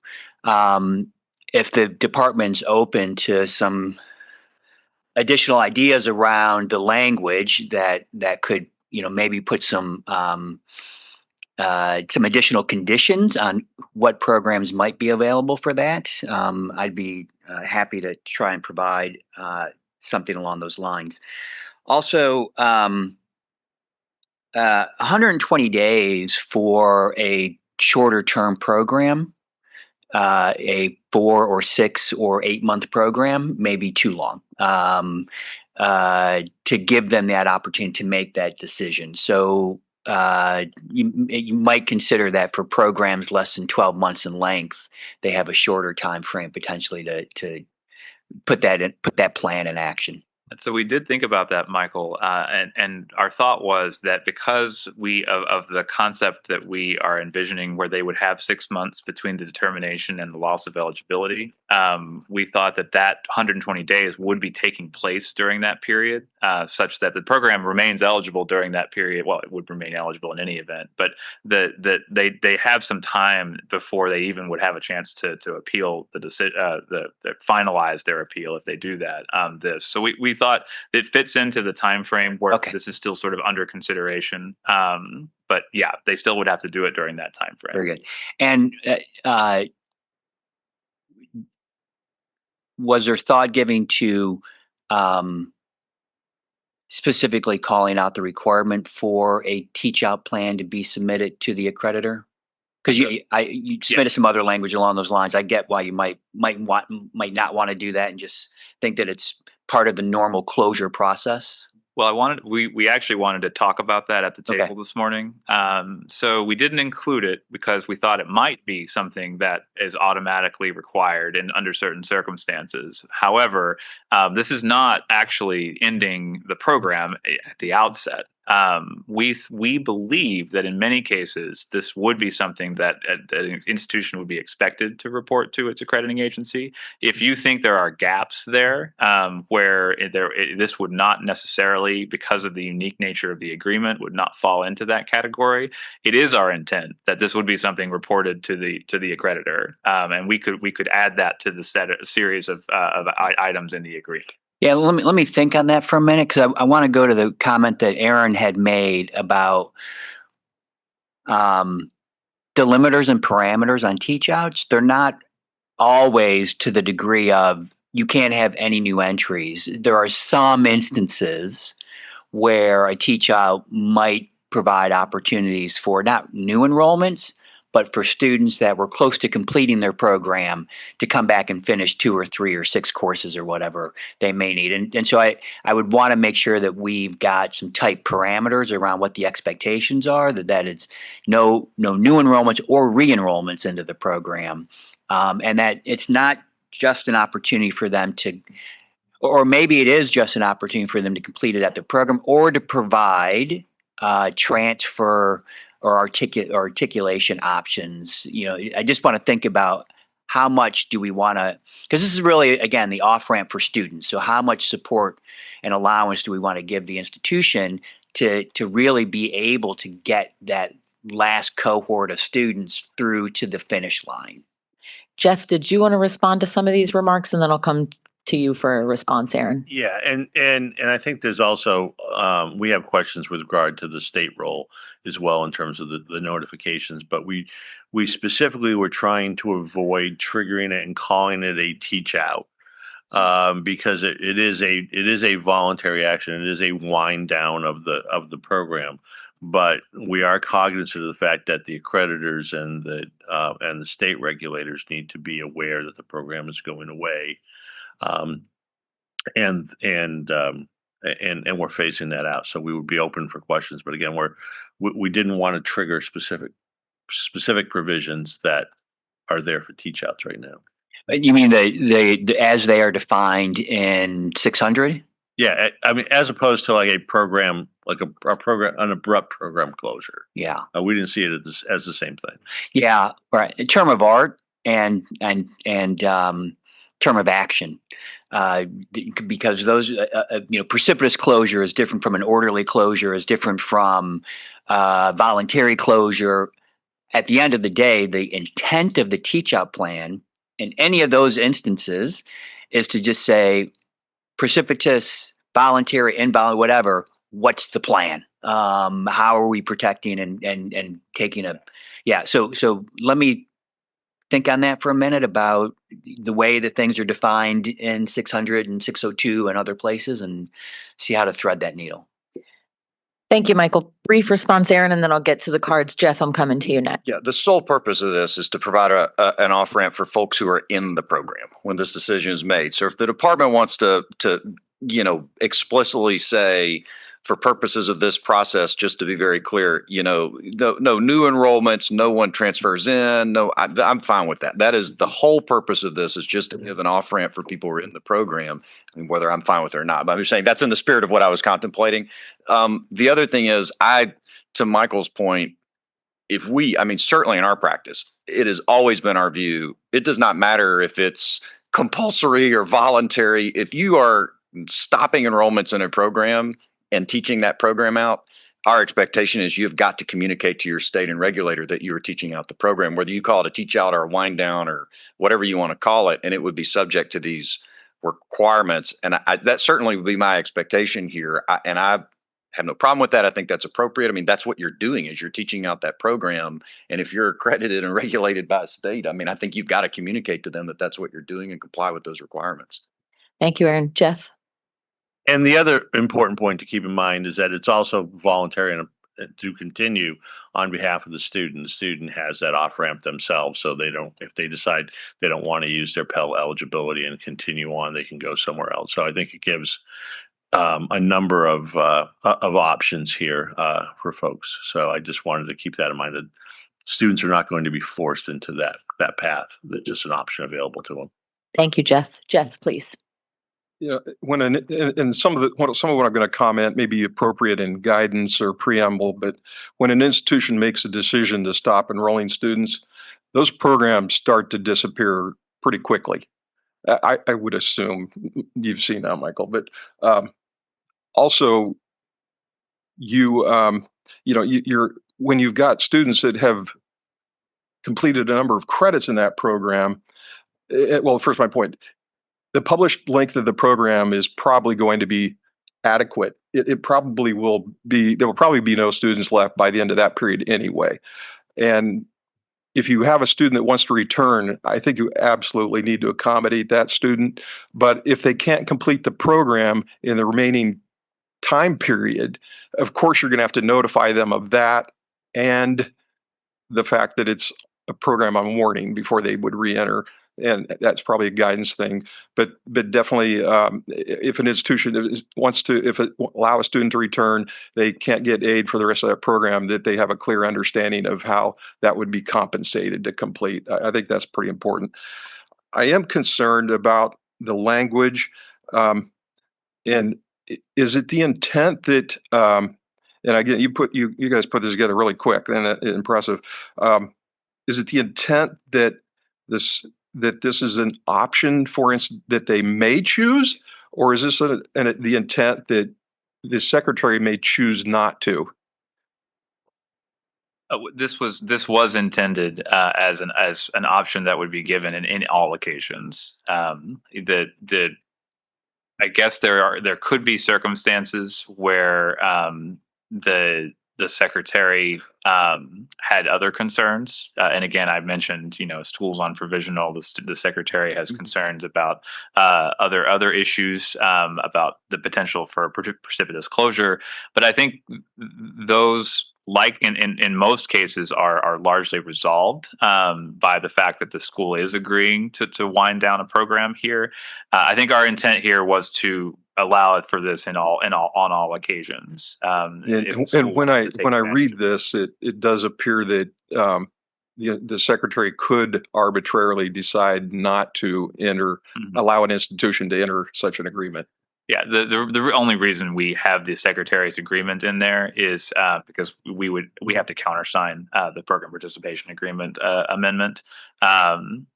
if the department's open to some additional ideas around the language that could maybe put some additional conditions on what programs might be available for that, I'd be happy to try and provide something along those lines. Also, 120 days for a shorter term program, a 4 or 6 or 8 month program may be too long to give them that opportunity to make that decision. So you might consider that for programs less than 12 months in length, they have a shorter time frame potentially to put that plan in action. And so we did think about that, Michael, and our thought was that because of the concept that we are envisioning, where they would have 6 months between the determination and the loss of eligibility, we thought that 120 days would be taking place during that period, such that the program remains eligible during that period. Well, it would remain eligible in any event, but they have some time before they even would have a chance to appeal the decision, finalize their appeal if they do that. So we thought it fits into the time frame where this is still sort of under consideration. But yeah, they still would have to do it during that time frame. Very good. And was there thought giving to specifically calling out the requirement for a teach out plan to be submitted to the accreditor? Because you submitted some other language along those lines. I get why you might not want to do that and just think that it's part of the normal closure process. Well, we actually wanted to talk about that at the table this morning. So we didn't include it because we thought it might be something that is automatically required under certain circumstances. However, this is not actually ending the program at the outset. We believe that in many cases this would be something that an institution would be expected to report to its accrediting agency. If you think there are gaps there where this would not necessarily, because of the unique nature of the agreement, would not fall into that category, it is our intent that this would be something reported to the accreditor, and we could add that to the series of items in the agreement. Yeah, let me think on that for a minute, because I want to go to the comment that Aaron had made about delimiters and parameters on teach outs. They're not always to the degree of you can't have any new entries. There are some instances where a teach out might provide opportunities for not new enrollments, but for students that were close to completing their program to come back and finish 2 or 3 or 6 courses or whatever they may need. And so I would want to make sure that we've got some tight parameters around what the expectations are, that it's no new enrollments or re-enrollments into the program, and that it's not just an opportunity for them to, or maybe it is just an opportunity for them to complete it at the program or to provide transfer or articulation options. I just want to think about how much do we want to, because this is really, again, the off-ramp for students. So how much support and allowance do we want to give the institution to really be able to get that last cohort of students through to the finish line? Jeff, did you want to respond to some of these remarks, and then I'll come to you for a response, Aaron? Yeah, and I think there's also we have questions with regard to the state role as well in terms of the notifications, but we specifically were trying to avoid triggering it and calling it a teach out because it is a voluntary action. It is a wind down of the program. But we are cognizant of the fact that the accreditors and the state regulators need to be aware that the program is going away. And we're phasing that out. So we would be open for questions. But again, we didn't want to trigger specific provisions that are there for teach outs right now. You mean as they are defined in 600? Yeah, I mean, as opposed to like a program, like a program, an abrupt program closure. Yeah. We didn't see it as the same thing. Yeah, right. A term of art and term of action, because those precipitous closure is different from an orderly closure, is different from voluntary closure. At the end of the day, the intent of the teach-out plan in any of those instances is to just say precipitous, voluntary, involuntary, whatever. What's the plan? How are we protecting and taking a So let me think on that for a minute about the way that things are defined in 600 and 602 and other places, and see how to thread that needle. Thank you, Michael. Brief response, Aaron, and then I'll get to the cards. Jeff, I'm coming to you next. Yeah, the sole purpose of this is to provide an off ramp for folks who are in the program when this decision is made. So if the department wants to explicitly say, for purposes of this process, just to be very clear, no new enrollments, no one transfers in. No, I'm fine with that. That is the whole purpose of this, is just to give an off ramp for people who are in the program, and whether I'm fine with it or not. But I'm just saying that's in the spirit of what I was contemplating. The other thing is, to Michael's point, certainly in our practice, it has always been our view. It does not matter if it's compulsory or voluntary. If you are stopping enrollments in a program and teaching that program out, our expectation is you've got to communicate to your state and regulator that you are teaching out the program, whether you call it a teach out or a wind down or whatever you want to call it, and it would be subject to these requirements. And that certainly would be my expectation here. I have no problem with that. I think that's appropriate. I mean, that's what you're doing, is you're teaching out that program. And if you're accredited and regulated by a state, I think you've got to communicate to them that that's what you're doing and comply with those requirements. Thank you, Aaron. Jeff? And the other important point to keep in mind is that it's also voluntary and to continue on behalf of the student. The student has that off ramp themselves, so if they decide they don't want to use their Pell eligibility and continue on, they can go somewhere else. So I think it gives a number of options here for folks. So I just wanted to keep that in mind, that students are not going to be forced into that path. That's just an option available to them. Thank you, Jeff. Jeff, please. And some of what I'm going to comment may be appropriate in guidance or preamble, but when an institution makes a decision to stop enrolling students, those programs start to disappear pretty quickly. I would assume you've seen that, Michael, but also when you've got students that have completed a number of credits in that program. First, my point. The published length of the program is probably going to be adequate. It probably will be. There will probably be no students left by the end of that period anyway. And if you have a student that wants to return, I think you absolutely need to accommodate that student. But if they can't complete the program in the remaining time period, of course you're going to have to notify them of that and the fact that it's a program on warning before they would re-enter. And that's probably a guidance thing, but definitely, if an institution wants to, allow a student to return, they can't get aid for the rest of that program, that they have a clear understanding of how that would be compensated to complete. I think that's pretty important. I am concerned about the language, and is it the intent that, and again, you guys put this together really quick and impressive. Is it the intent that this is an option, for instance, that they may choose, or is this the intent that the secretary may choose not to? This was intended as an option that would be given in all occasions. I guess there could be circumstances where the secretary had other concerns, and again, I mentioned schools on provisional. The secretary has concerns about other issues about the potential for precipitous closure. But I think those, like in most cases, are largely resolved by the fact that the school is agreeing to wind down a program here. I think our intent here was to allow it for this on all occasions. And when I read this, it does appear that the secretary could arbitrarily decide not to allow an institution to enter such an agreement. Yeah, the only reason we have the secretary's agreement in there is because we have to countersign the program participation agreement amendment.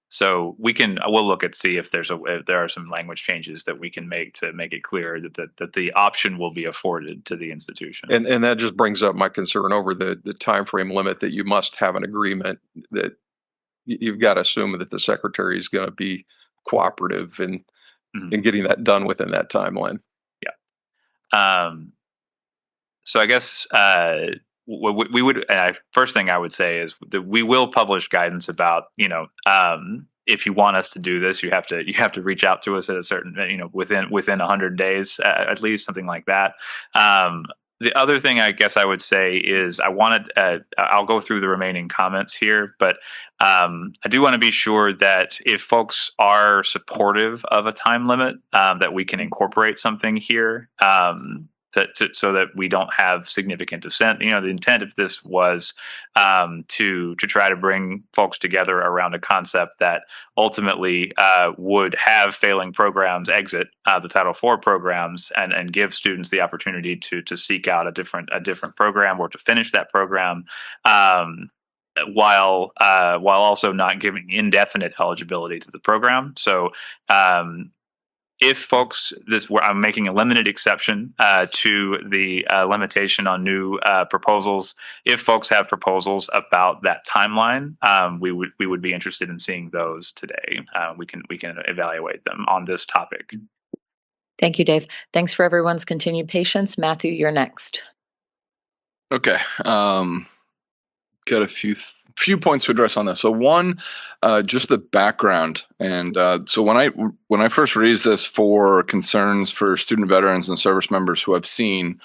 So we'll look at see if if there are some language changes that we can make to make it clear that the option will be afforded to the institution. And that just brings up my concern over the time frame limit that you must have an agreement that you've got to assume that the secretary is going to be cooperative in getting that done within that timeline. Yeah. So I guess we would first thing I would say is that we will publish guidance about if you want us to do this, you have to reach out to us at a certain within 100 days at least, something like that. The other thing I guess I would say is I'll go through the remaining comments here, but I do want to be sure that if folks are supportive of a time limit, that we can incorporate something here. So that we don't have significant dissent. The intent of this was to try to bring folks together around a concept that ultimately would have failing programs exit the Title IV programs and give students the opportunity to seek out a different program or to finish that program. While also not giving indefinite eligibility to the program. So if folks, I'm making a limited exception to the limitation on new proposals. If folks have proposals about that timeline, we would be interested in seeing those today. We can evaluate them on this topic. Thank you, Dave. Thanks for everyone's continued patience. Matthew, you're next. Okay. Got a few points to address on this. So one, just the background, and so when I first raised this for concerns for student veterans and service members who I've seen,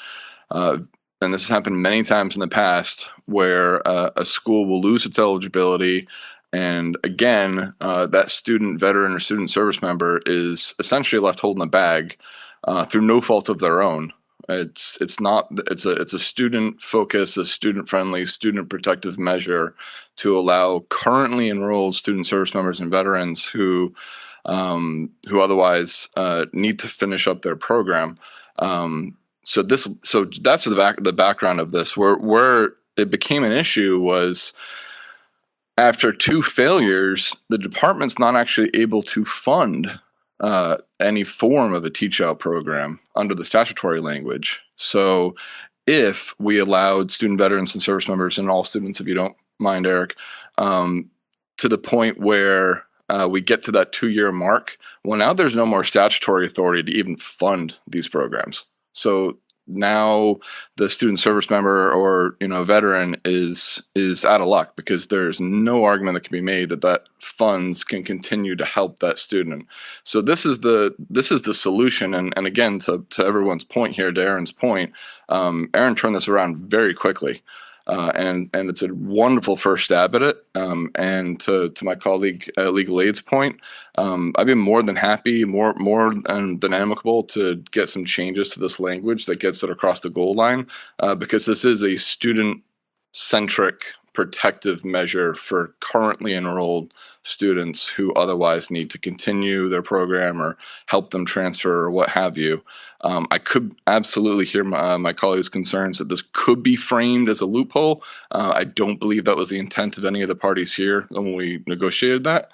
and this has happened many times in the past, where a school will lose its eligibility, and again, that student veteran or student service member is essentially left holding the bag through no fault of their own. It's a student focused, a student friendly, student protective measure to allow currently enrolled student service members and veterans who otherwise need to finish up their program. So that's the background of this. Where it became an issue was after 2 failures, the department's not actually able to fund any form of a teach-out program under the statutory language. So if we allowed student veterans and service members, and all students, if you don't mind, Eric, to the point where we get to that 2-year mark, well, now there's no more statutory authority to even fund these programs. So now the student service member or veteran is out of luck, because there's no argument that can be made that funds can continue to help that student. So this is the solution. And again, to everyone's point here, to Aaron's point, Aaron turned this around very quickly. And it's a wonderful first stab at it. And to my colleague Legal Aid's point, I've been more than happy, more than amicable to get some changes to this language that gets it across the goal line, because this is a student-centric protective measure for currently enrolled students who otherwise need to continue their program or help them transfer or what have you. I could absolutely hear my colleagues' concerns that this could be framed as a loophole. I don't believe that was the intent of any of the parties here when we negotiated that.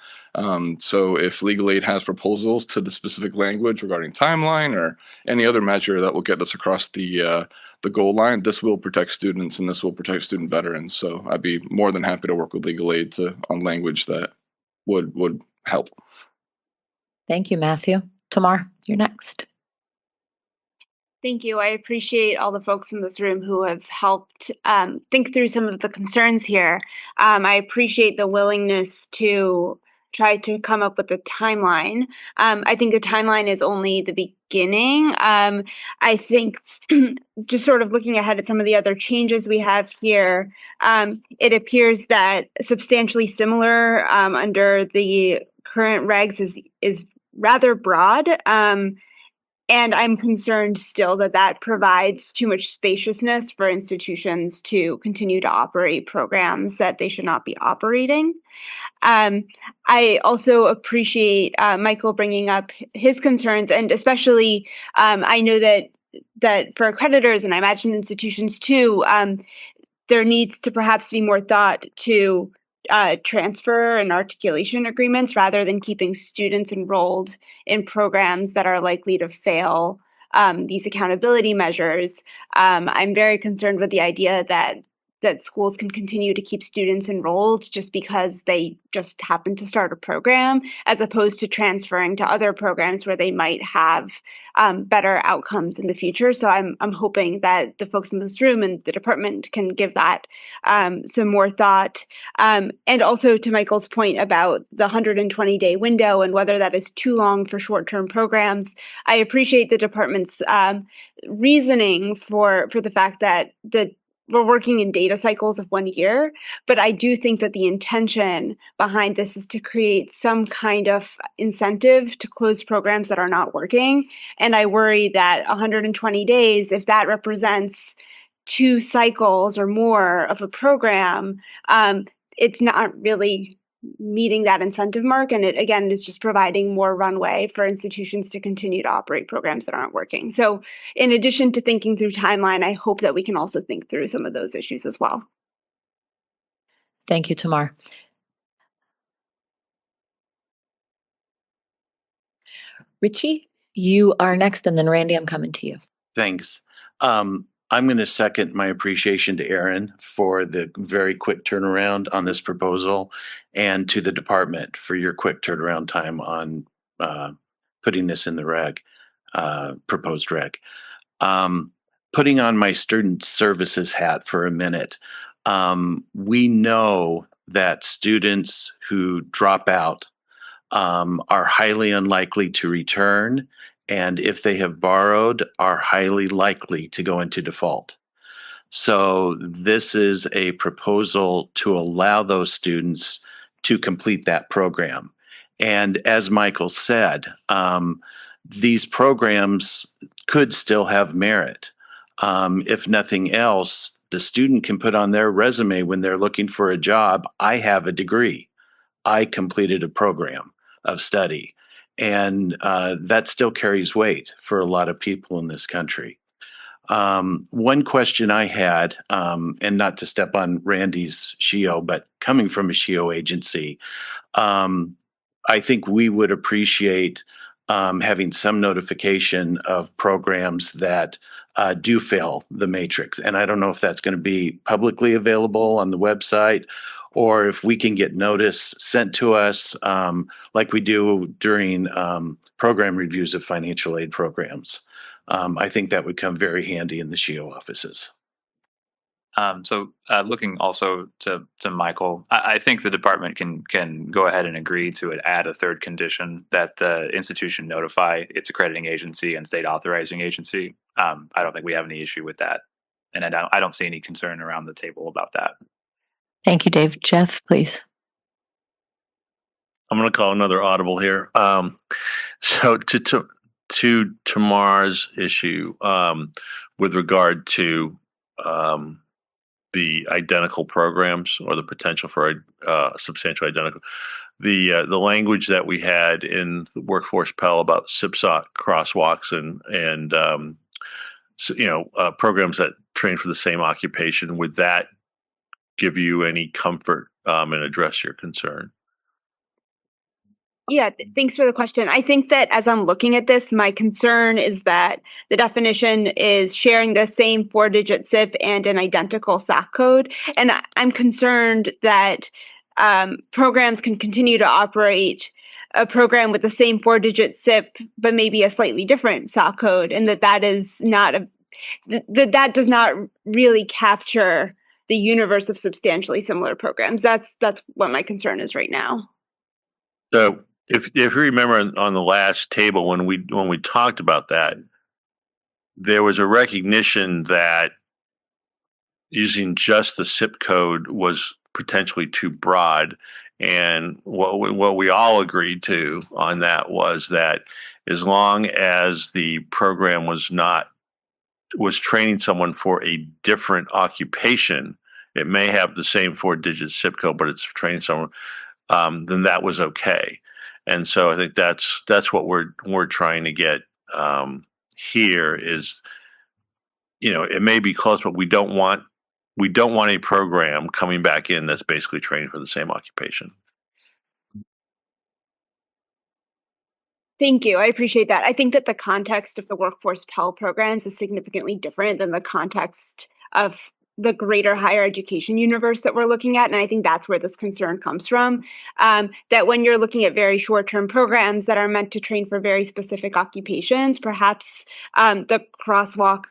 So if Legal Aid has proposals to the specific language regarding timeline or any other measure that will get this across the goal line, this will protect students and this will protect student veterans. So I'd be more than happy to work with Legal Aid on language that would help. Thank you, Matthew. Tamar, you're next. Thank you. I appreciate all the folks in this room who have helped think through some of the concerns here. I appreciate the willingness to try to come up with a timeline. I think the timeline is only the beginning. I think just sort of looking ahead at some of the other changes we have here, it appears that substantially similar under the current regs is rather broad. And I'm concerned still that that provides too much spaciousness for institutions to continue to operate programs that they should not be operating. I also appreciate Michael bringing up his concerns, and especially I know that for accreditors, and I imagine institutions too, there needs to perhaps be more thought to transfer and articulation agreements rather than keeping students enrolled in programs that are likely to fail these accountability measures. I'm very concerned with the idea that schools can continue to keep students enrolled just because they just happen to start a program, as opposed to transferring to other programs where they might have better outcomes in the future. So I'm hoping that the folks in this room and the department can give that some more thought. And also to Michael's point about the 120-day window and whether that is too long for short-term programs, I appreciate the department's reasoning for the fact that we're working in data cycles of 1 year, but I do think that the intention behind this is to create some kind of incentive to close programs that are not working. And I worry that 120 days, if that represents 2 cycles or more of a program, it's not really meeting that incentive mark. And it, again, is just providing more runway for institutions to continue to operate programs that aren't working. So in addition to thinking through timeline, I hope that we can also think through some of those issues as well. Thank you, Tamar. Richie, you are next, and then Randy, I'm coming to you. Thanks. I'm going to second my appreciation to Aaron for the very quick turnaround on this proposal, and to the department for your quick turnaround time on putting this in the proposed reg. Putting on my student services hat for a minute, we know that students who drop out are highly unlikely to return, and if they have borrowed, are highly likely to go into default. So this is a proposal to allow those students to complete that program. And as Michael said, these programs could still have merit. If nothing else, the student can put on their resume when they're looking for a job, I have a degree. I completed a program of study. And that still carries weight for a lot of people in this country. One question I had, and not to step on Randy's SHIO, but coming from a SHIO agency, I think we would appreciate having some notification of programs that do fail the matrix. And I don't know if that's going to be publicly available on the website, or if we can get notice sent to us like we do during program reviews of financial aid programs. I think that would come very handy in the SHIO offices. So looking also to Michael, I think the department can go ahead and agree to add a third condition that the institution notify its accrediting agency and state authorizing agency. I don't think we have any issue with that, and I don't see any concern around the table about that. Thank you, Dave. Jeff, please. I'm going to call another audible here. So to Tamar's issue with regard to the identical programs or the potential for substantial identical, the language that we had in the Workforce Pell about SIPSOC crosswalks and programs that train for the same occupation, would that give you any comfort and address your concern? Yeah, thanks for the question. I think that as I'm looking at this, my concern is that the definition is sharing the same 4-digit SIP and an identical SOC code. And I'm concerned that programs can continue to operate a program with the same 4-digit SIP, but maybe a slightly different SOC code, and that is not that does not really capture the universe of substantially similar programs. That's what my concern is right now. So if you remember on the last table when we talked about that, there was a recognition that using just the SIP code was potentially too broad. And what we all agreed to on that was that as long as the program was training someone for a different occupation. It may have the same 4-digit zip code, but it's training someone. Then that was okay. And so I think that's what we're trying to get here is, it may be close, but we don't want a program coming back in that's basically training for the same occupation. Thank you. I appreciate that. I think that the context of the Workforce Pell programs is significantly different than the context of the greater higher education universe that we're looking at. And I think that's where this concern comes from. That when you're looking at very short-term programs that are meant to train for very specific occupations, perhaps the crosswalk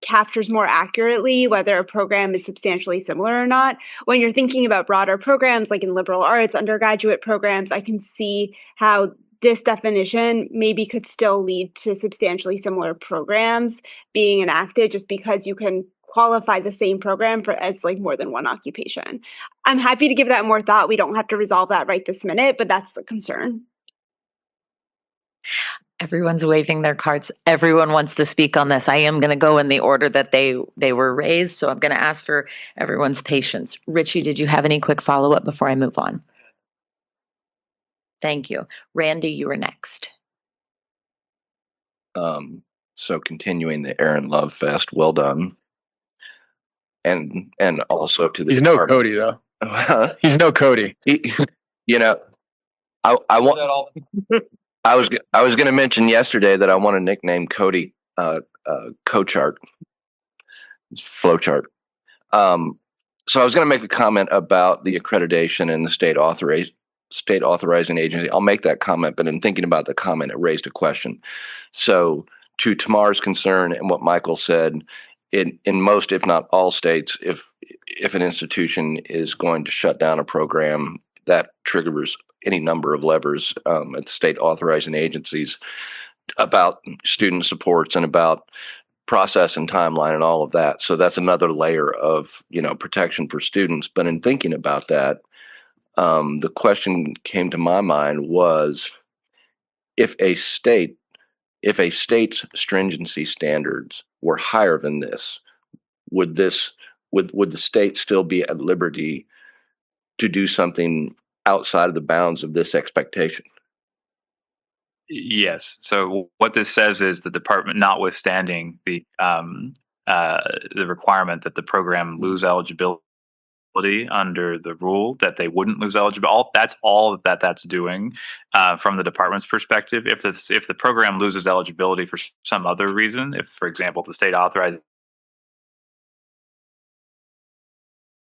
captures more accurately whether a program is substantially similar or not. When you're thinking about broader programs like in liberal arts, undergraduate programs, I can see how this definition maybe could still lead to substantially similar programs being enacted just because you can qualify the same program as like more than one occupation. I'm happy to give that more thought. We don't have to resolve that right this minute, but that's the concern. Everyone's waving their cards. Everyone wants to speak on this. I am going to go in the order that they were raised, so I'm going to ask for everyone's patience. Richie, did you have any quick follow-up before I move on? Thank you. Randy, you were next. So continuing the Aaron Love Fest, well done. And also to the He's no Cody though. He's no Cody. I want. I was going to mention yesterday that I want to nickname Cody Cochart, Flowchart. So I was going to make a comment about the accreditation and the state authorizing agency. I'll make that comment, but in thinking about the comment, it raised a question. So to Tamar's concern and what Michael said, in most, if not all states, if an institution is going to shut down a program, that triggers any number of levers at the state authorizing agencies about student supports and about process and timeline and all of that. So that's another layer of protection for students. But in thinking about that, the question came to my mind was if a state's stringency standards were higher than this, would the state still be at liberty to do something outside of the bounds of this expectation? Yes. So what this says is the department, notwithstanding the requirement that the program lose eligibility under the rule, that they wouldn't lose eligibility. That's all that's doing from the department's perspective. If the program loses eligibility for some other reason, if, for example, the state authorizing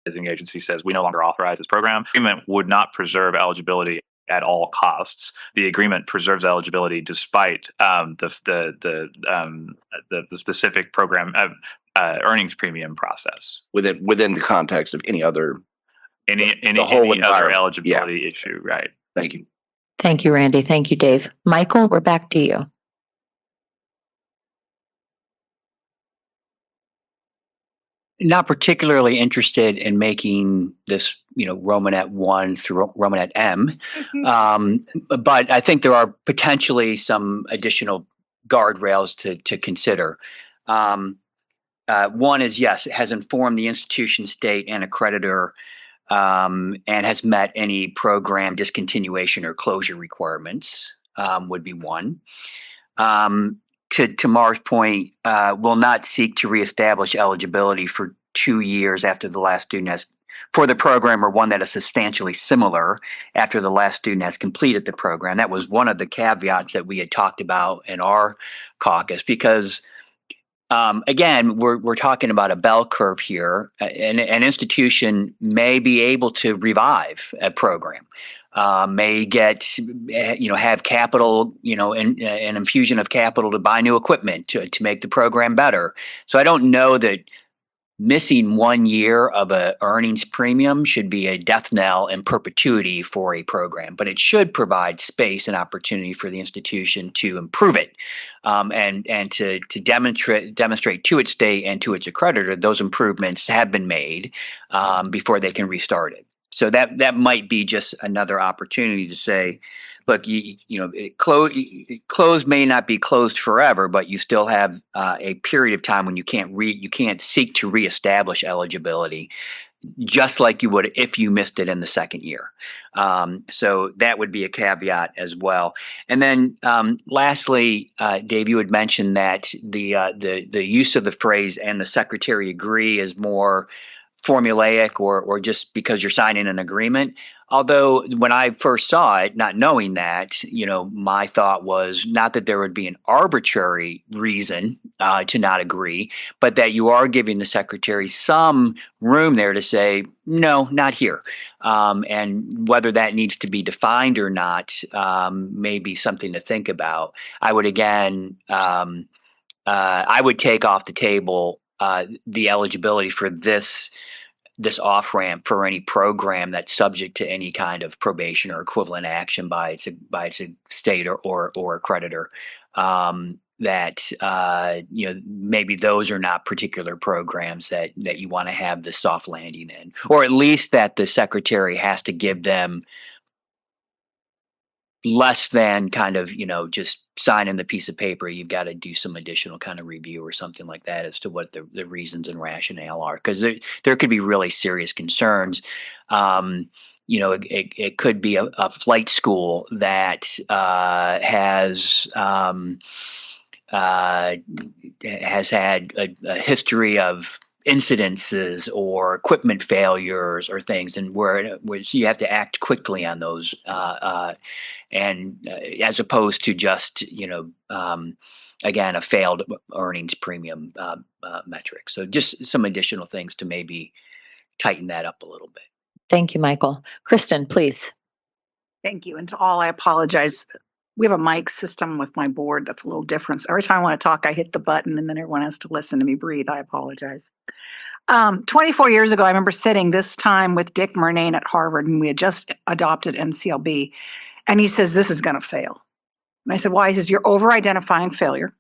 agency says we no longer authorize this program, the agreement would not preserve eligibility at all costs. The agreement preserves eligibility despite the specific program earnings premium process within the context of any other other eligibility issue. Right. Thank you. Thank you, Randy. Thank you, Dave. Michael, we're back to you. Not particularly interested in making this, Romanet 1 through Romanet M. But I think there are potentially some additional guardrails to consider. One is, yes, it has informed the institution, state, and accreditor, and has met any program discontinuation or closure requirements, would be one. To Tamar's point, will not seek to reestablish eligibility for 2 years after the last student has, for the program or one that is substantially similar after the last student has completed the program. That was one of the caveats that we had talked about in our caucus because, again, we're talking about a bell curve here. An institution may be able to revive a program. May get, have capital, an infusion of capital to buy new equipment to make the program better. So I don't know that missing 1 year of a earnings premium should be a death knell in perpetuity for a program, but it should provide space and opportunity for the institution to improve it and to demonstrate to its state and to its accreditor those improvements have been made before they can restart it. So that might be just another opportunity to say, look, closed may not be closed forever, but you still have a period of time when you can't seek to reestablish eligibility, just like you would if you missed it in the second year. So that would be a caveat as well. And then lastly, Dave, you had mentioned that the use of the phrase "and the secretary agree" is more formulaic or just because you're signing an agreement. Although when I first saw it, not knowing that, my thought was not that there would be an arbitrary reason to not agree, but that you are giving the secretary some room there to say, no, not here. And whether that needs to be defined or not may be something to think about. I would I would take off the table the eligibility for this off ramp for any program that's subject to any kind of probation or equivalent action by its state or creditor. Maybe those are not particular programs that you want to have the soft landing in, or at least that the secretary has to give them less than kind of, just signing the piece of paper. You've got to do some additional kind of review or something like that as to what the reasons and rationale are, because there could be really serious concerns. It could be a flight school that has had a history of incidences or equipment failures or things, and where you have to act quickly on those, and as opposed to just again a failed earnings premium metric. So just some additional things to maybe tighten that up a little bit. Thank you, Michael. Kristen, please. Thank you. And to all, I apologize. We have a mic system with my board that's a little different. So every time I want to talk, I hit the button and then everyone has to listen to me breathe. I apologize. 24 years ago, I remember sitting this time with Dick Murnane at Harvard, and we had just adopted NCLB. And he says, this is going to fail. And I said, why? He says, you're over-identifying failure,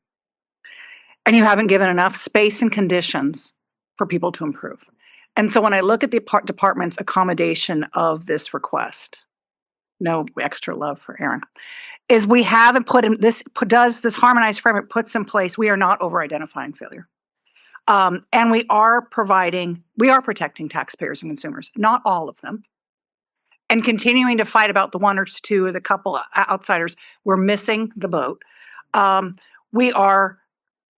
and you haven't given enough space and conditions for people to improve. And so when I look at the department's accommodation of this request, no extra love for Aaron, is we haven't put in this harmonized framework puts in place, we are not over-identifying failure. And we are protecting taxpayers and consumers, not all of them. And continuing to fight about the one or two or the couple outsiders, we're missing the boat. We are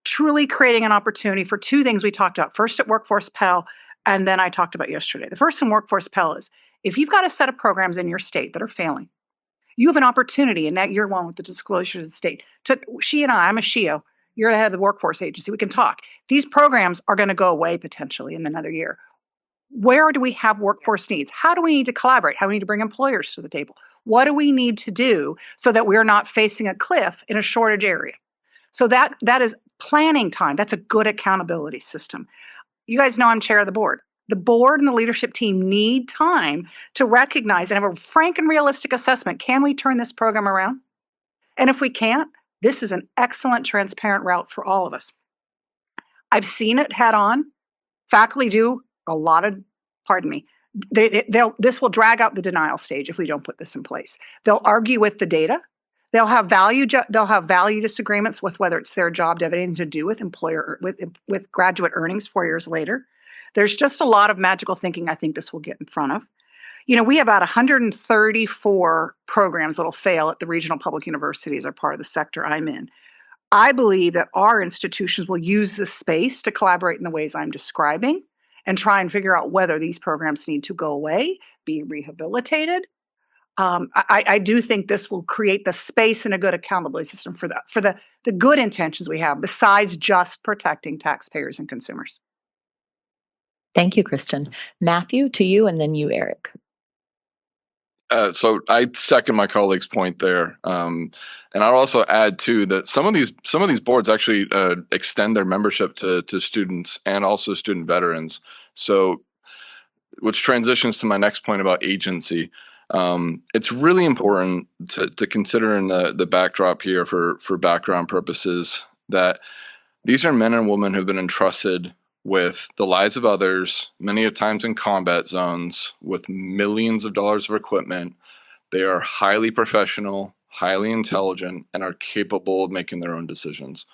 truly creating an opportunity for two things we talked about. First at Workforce Pell, and then I talked about yesterday. The first in Workforce Pell is, if you've got a set of programs in your state that are failing, you have an opportunity in that year one with the disclosure to the state. I'm a SHIO, you're the head of the workforce agency, we can talk. These programs are going to go away potentially in another year. Where do we have workforce needs? How do we need to collaborate? How do we need to bring employers to the table? What do we need to do so that we're not facing a cliff in a shortage area? So that is planning time. That's a good accountability system. You guys know I'm chair of the board. The board and the leadership team need time to recognize and have a frank and realistic assessment. Can we turn this program around? And if we can't, this is an excellent, transparent route for all of us. I've seen it head on. Faculty do a lot of, this will drag out the denial stage if we don't put this in place. They'll argue with the data. They'll have value disagreements with whether it's their job to have anything to do with with graduate earnings 4 years later. There's just a lot of magical thinking I think this will get in front of. We have about 134 programs that'll fail at the regional public universities are part of the sector I'm in. I believe that our institutions will use this space to collaborate in the ways I'm describing and try and figure out whether these programs need to go away, be rehabilitated. I do think this will create the space and a good accountability system for the good intentions we have, besides just protecting taxpayers and consumers. Thank you, Kristen. Matthew, to you, and then you, Eric. So I second my colleague's point there, and I'll also add too that some of these boards actually extend their membership to students and also student veterans. So, which transitions to my next point about agency. It's really important to consider in the backdrop here for background purposes that these are men and women who've been entrusted with the lives of others, many of times in combat zones with millions of dollars of equipment. They are highly professional, highly intelligent, and are capable of making their own decisions.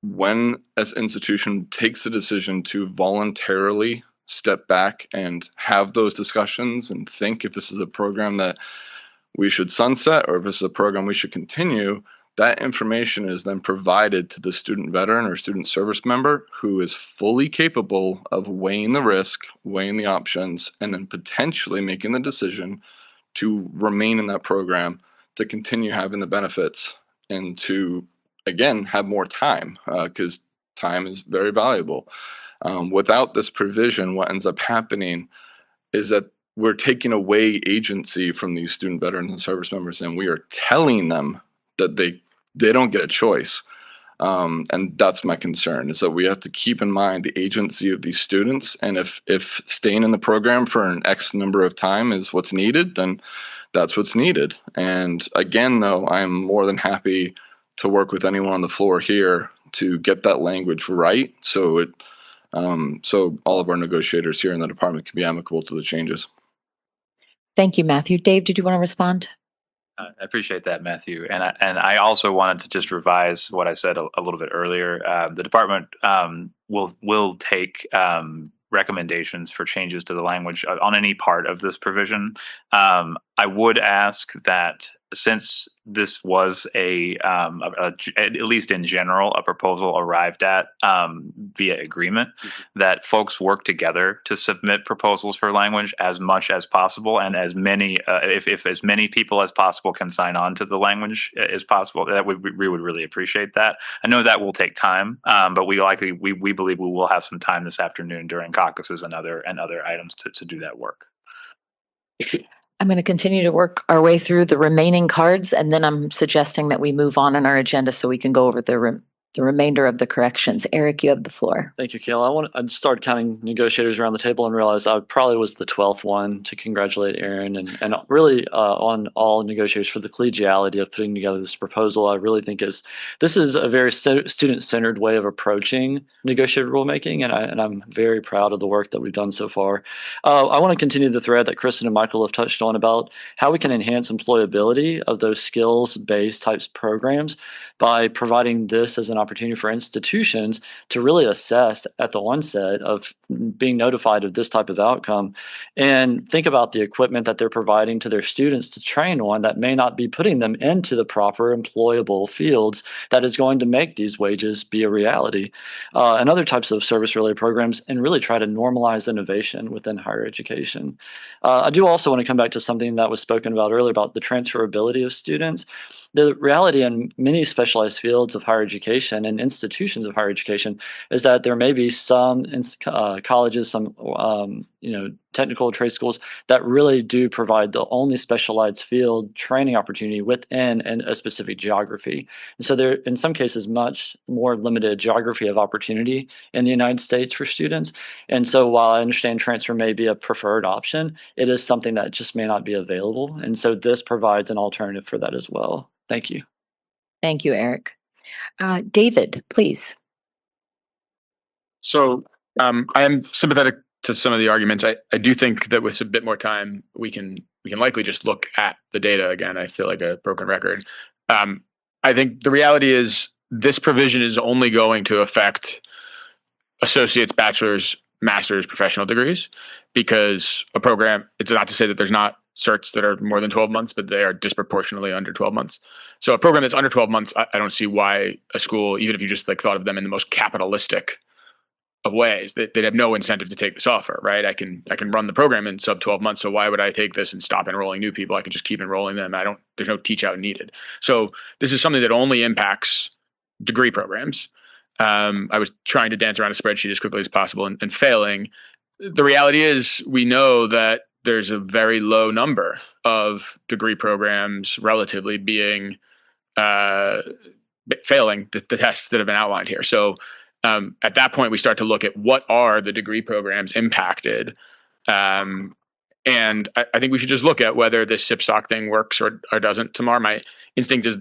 When an institution takes a decision to voluntarily step back and have those discussions and think if this is a program that we should sunset or if this is a program we should continue, that information is then provided to the student veteran or student service member who is fully capable of weighing the risk, weighing the options, and then potentially making the decision to remain in that program, to continue having the benefits, and to, again, have more time, because time is very valuable. Without this provision, what ends up happening is that we're taking away agency from these student veterans and service members, and we are telling them that they don't get a choice. And that's my concern, is that we have to keep in mind the agency of these students. And if staying in the program for an X number of time is what's needed, then that's what's needed. And again, though, I'm more than happy to work with anyone on the floor here to get that language right, so all of our negotiators here in the department can be amicable to the changes. Thank you, Matthew. Dave, did you want to respond? I appreciate that, Matthew. And I also wanted to just revise what I said a little bit earlier. The department will take recommendations for changes to the language on any part of this provision. I would ask that, since this was at least in general, a proposal arrived at via agreement, that folks work together to submit proposals for language as much as possible, and as many, if as many people as possible can sign on to the language as possible, we would really appreciate that. I know that will take time, but we believe we will have some time this afternoon during caucuses and other items to do that work. I'm going to continue to work our way through the remaining cards, and then I'm suggesting that we move on in our agenda so we can go over the remainder of the corrections. Eric, you have the floor. Thank you, Kayla. I started counting negotiators around the table and realized I probably was the 12th one to congratulate Aaron and really on all negotiators for the collegiality of putting together this proposal. I really think this is a very student-centered way of approaching negotiated rulemaking, and I'm very proud of the work that we've done so far. I want to continue the thread that Kristen and Michael have touched on about how we can enhance employability of those skills-based types of programs by providing this as an opportunity for institutions to really assess at the onset of being notified of this type of outcome and think about the equipment that they're providing to their students to train on that may not be putting them into the proper employable fields that is going to make these wages be a reality, and other types of service-related programs, and really try to normalize innovation within higher education. I do also want to come back to something that was spoken about earlier about the transferability of students. The reality in many specialized fields of higher education and institutions of higher education is that there may be some colleges, some technical trade schools that really do provide the only specialized field training opportunity within a specific geography. And so there, in some cases, much more limited geography of opportunity in the United States for students. And so while I understand transfer may be a preferred option, it is something that just may not be available. And so this provides an alternative for that as well. Thank you. Thank you, Eric. David, please. So I am sympathetic to some of the arguments. I do think that with a bit more time, we can likely just look at the data again. I feel like a broken record. I think the reality is this provision is only going to affect associates, bachelor's, master's, professional degrees, because a program, it's not to say that there's not certs that are more than 12 months, but they are disproportionately under 12 months. So a program that's under 12 months, I don't see why a school, even if you just thought of them in the most capitalistic of ways, they'd have no incentive to take this offer, right? I can run the program in sub 12 months. So why would I take this and stop enrolling new people? I can just keep enrolling them. There's no teach out needed. So this is something that only impacts degree programs. I was trying to dance around a spreadsheet as quickly as possible and failing. The reality is we know that there's a very low number of degree programs relatively being failing the tests that have been outlined here. So at that point, we start to look at what are the degree programs impacted. And I think we should just look at whether this SIPSOC thing works or doesn't tomorrow. My instinct is,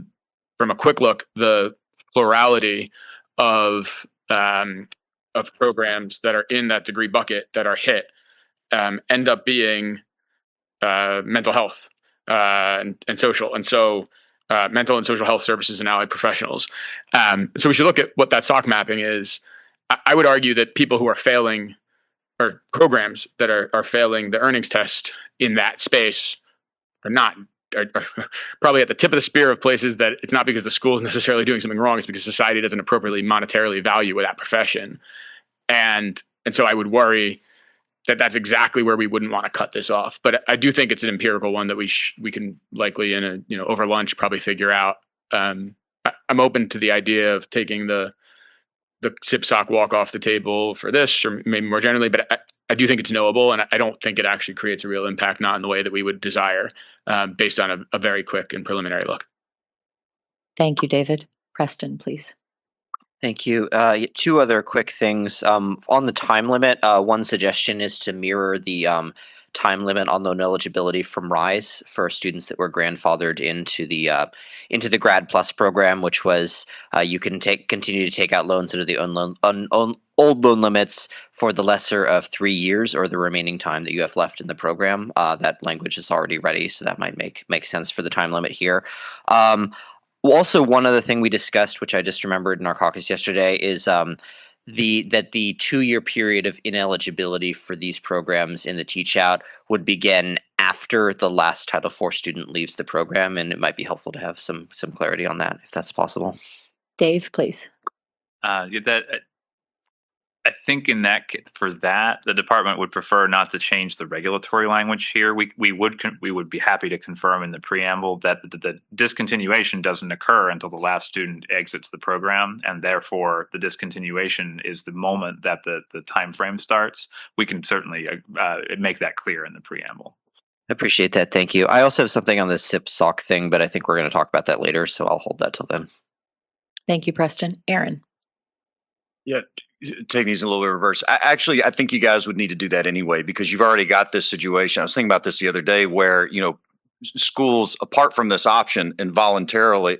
from a quick look, the plurality of of programs that are in that degree bucket that are hit end up being mental health and social. And so mental and social health services and allied professionals. So we should look at what that SOC mapping is. I would argue that people who are failing, or programs that are failing the earnings test in that space, are probably at the tip of the spear of places that it's not because the school is necessarily doing something wrong, it's because society doesn't appropriately monetarily value that profession. And so I would worry that that's exactly where we wouldn't want to cut this off. But I do think it's an empirical one that we can likely in a over lunch probably figure out. I'm open to the idea of taking the SIP-SOC walk off the table for this, or maybe more generally, but I do think it's knowable, and I don't think it actually creates a real impact, not in the way that we would desire, based on a very quick and preliminary look. Thank you, David. Preston, please. Thank you. Two other quick things. On the time limit, one suggestion is to mirror the time limit on loan eligibility from RISE for students that were grandfathered into the Grad Plus program, which was you can continue to take out loans under the old loan limits for the lesser of 3 years or the remaining time that you have left in the program. That language is already ready, so that might make sense for the time limit here. Also, one other thing we discussed, which I just remembered in our caucus yesterday, is that the 2-year period of ineligibility for these programs in the teach out would begin after the last Title IV student leaves the program, and it might be helpful to have some clarity on that, if that's possible. Dave, please. I think for that, the department would prefer not to change the regulatory language here. We would be happy to confirm in the preamble that the discontinuation doesn't occur until the last student exits the program, and therefore the discontinuation is the moment that the time frame starts. We can certainly make that clear in the preamble. I appreciate that. Thank you. I also have something on the SIP-SOC thing, but I think we're going to talk about that later, so I'll hold that till then. Thank you, Preston. Aaron. Yeah, taking these in a little bit reverse. I think you guys would need to do that anyway, because you've already got this situation. I was thinking about this the other day where, schools, apart from this option, voluntarily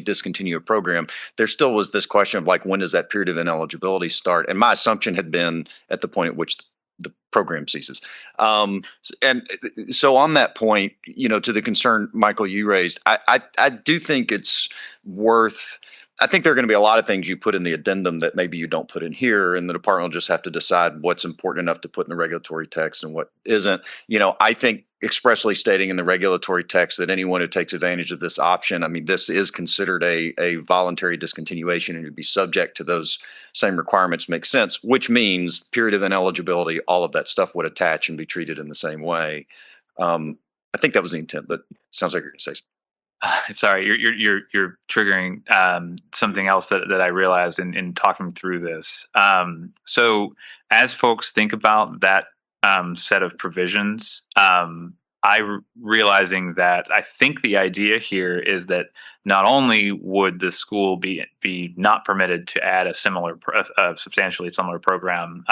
discontinue a program, there still was this question of like, when does that period of ineligibility start? And my assumption had been at the point at which the program ceases. And so on that point, to the concern, Michael, you raised, I do think it's worth. I think there are going to be a lot of things you put in the addendum that maybe you don't put in here, and the department will just have to decide what's important enough to put in the regulatory text and what isn't. I think expressly stating in the regulatory text that anyone who takes advantage of this option, this is considered a voluntary discontinuation and would be subject to those same requirements makes sense, which means period of ineligibility, all of that stuff would attach and be treated in the same way. I think that was the intent, but it sounds like you're going to say something. Sorry, you're triggering something else that I realized in talking through this. So as folks think about that set of provisions, realizing that I think the idea here is that not only would the school be not permitted to add a substantially similar program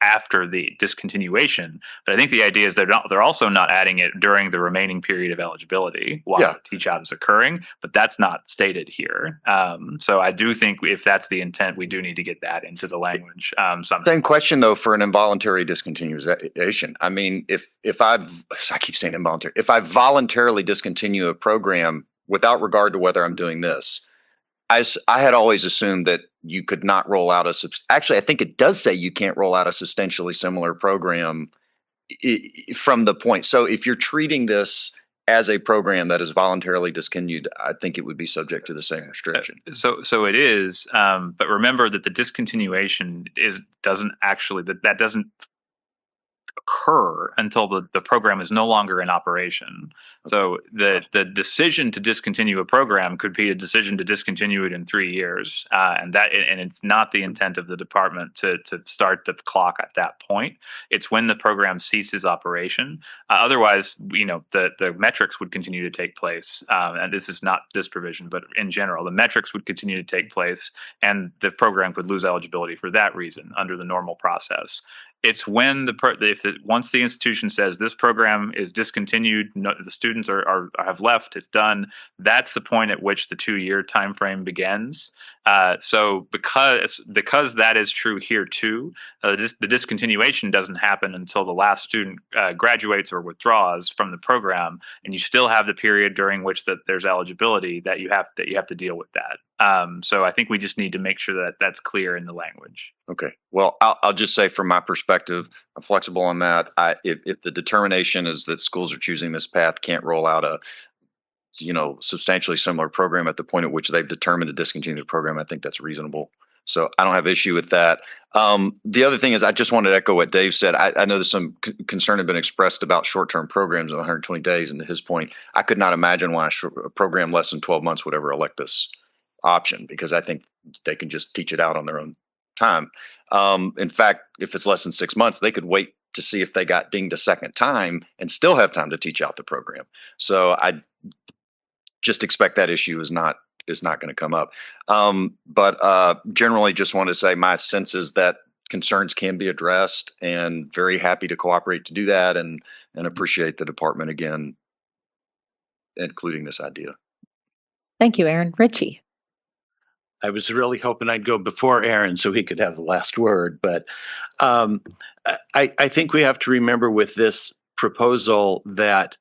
after the discontinuation, but I think the idea is they're also not adding it during the remaining period of eligibility while the teach out is occurring, but that's not stated here. So I do think if that's the intent, we do need to get that into the language. Same question though for an involuntary discontinuation. I keep saying involuntary. If I voluntarily discontinue a program without regard to whether I'm doing this, I had always assumed that you could not roll out actually, I think it does say you can't roll out a substantially similar program from the point. So if you're treating this as a program that is voluntarily discontinued, I think it would be subject to the same restriction. So it is, but remember that the discontinuation doesn't occur until the program is no longer in operation. So the decision to discontinue a program could be a decision to discontinue it in 3 years, and it's not the intent of the department to start the clock at that point. It's when the program ceases operation. Otherwise, the metrics would continue to take place, and this is not this provision, but in general, the metrics would continue to take place, and the program could lose eligibility for that reason under the normal process. It's when once the institution says this program is discontinued, no, the students have left, it's done. That's the point at which the 2-year time frame begins. So because that is true here too, the discontinuation doesn't happen until the last student graduates or withdraws from the program, and you still have the period during which that there's eligibility that you have to deal with that. So I think we just need to make sure that that's clear in the language. Okay. Well, I'll just say from my perspective, I'm flexible on that. If the determination is that schools are choosing this path, can't roll out a substantially similar program at the point at which they've determined to discontinue the program, I think that's reasonable. So I don't have issue with that. The other thing is, I just wanted to echo what Dave said. I know there's some concern had been expressed about short-term programs of 120 days, and to his point, I could not imagine why a program less than 12 months would ever elect this option, because I think they can just teach it out on their own time. In fact, if it's less than 6 months, they could wait to see if they got dinged a second time and still have time to teach out the program. So I just expect that issue is not going to come up. But generally, just want to say my sense is that concerns can be addressed, and very happy to cooperate to do that, and appreciate the department again including this idea. Thank you, Aaron. Richie. I was really hoping I'd go before Aaron so he could have the last word, but I think we have to remember with this proposal that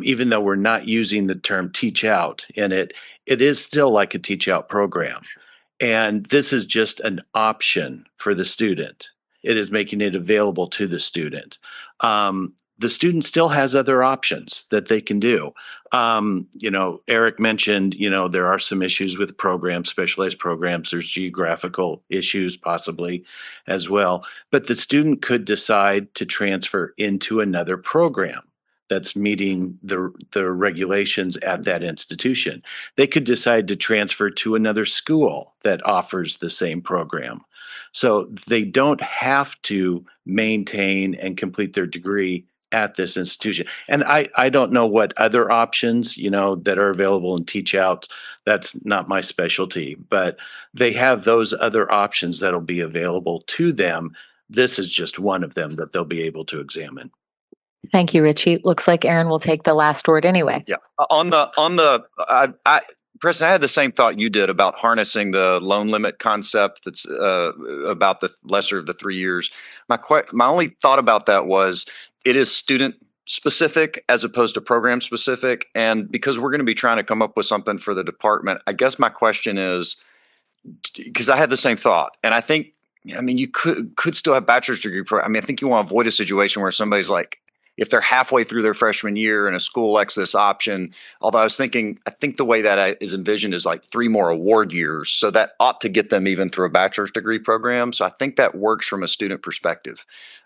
even though we're not using the term teach out in it, it is still like a teach out program. And this is just an option for the student. It is making it available to the student. The student still has other options that they can do. Eric mentioned, there are some issues with programs, specialized programs. There's geographical issues possibly as well. But the student could decide to transfer into another program that's meeting the regulations at that institution. They could decide to transfer to another school that offers the same program. So they don't have to maintain and complete their degree at this institution. And I don't know what other options, that are available in teach out. That's not my specialty, but they have those other options that'll be available to them. This is just one of them that they'll be able to examine. Thank you, Richie. Looks like Aaron will take the last word anyway. Yeah. Preston, I had the same thought you did about harnessing the loan limit concept. That's about the lesser of the 3 years. My only thought about that was it is student specific as opposed to program specific, and because we're going to be trying to come up with something for the department, I guess my question is, because I had the same thought, and I think, you could still have bachelor's degree. I think you want to avoid a situation where somebody's like, if they're halfway through their freshman year and a school elects this option, although I think the way that is envisioned is like 3 more award years. So that ought to get them even through a bachelor's degree program. So I think that works from a student perspective.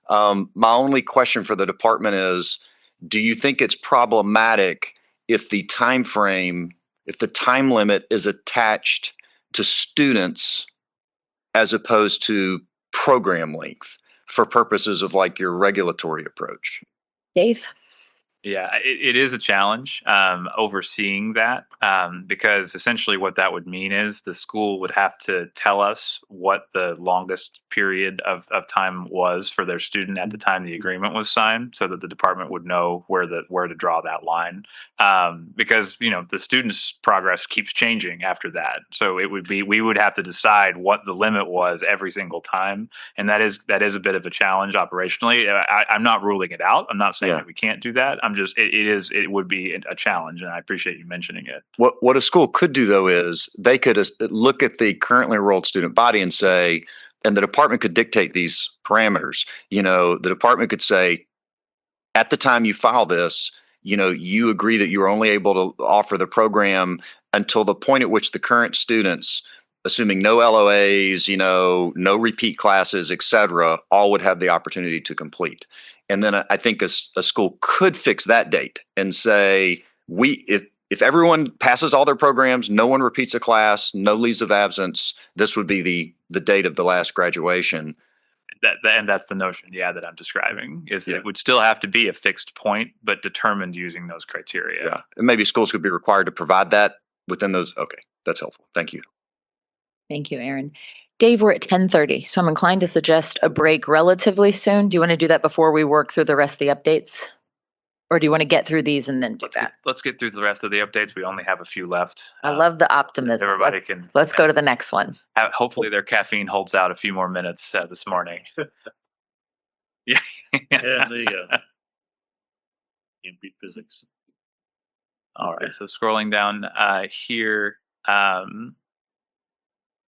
My only question for the department is, do you think it's problematic if the time limit is attached to students as opposed to program length for purposes of like your regulatory approach? Dave? Yeah, it is a challenge overseeing that because essentially what that would mean is the school would have to tell us what the longest period of time was for their student at the time the agreement was signed, so that the department would know where to draw that line. Because the student's progress keeps changing after that, so we would have to decide what the limit was every single time, and that is a bit of a challenge operationally. I'm not ruling it out. I'm not saying that we can't do that. It would be a challenge, and I appreciate you mentioning it. What a school could do, though, is they could look at the currently enrolled student body and say, and the department could dictate these parameters. The department could say, at the time you file this, you agree that you are only able to offer the program until the point at which the current students, assuming no LOAs, no repeat classes, et cetera, all would have the opportunity to complete. And then I think a school could fix that date and say, if everyone passes all their programs, no one repeats a class, no leaves of absence, this would be the date of the last graduation. And that's the notion, that I'm describing, is that it would still have to be a fixed point, but determined using those criteria. Yeah, and maybe schools could be required to provide that within those. Okay, that's helpful. Thank you. Thank you, Aaron. Dave, we're at 10:30, so I'm inclined to suggest a break relatively soon. Do you want to do that before we work through the rest of the updates? Or do you want to get through these and then do that? Let's get through the rest of the updates. We only have a few left. I love the optimism. Everybody can. Let's go to the next one. Hopefully, their caffeine holds out a few more minutes this morning. Yeah. Yeah, there you go. Can't beat physics. All right. So scrolling down here,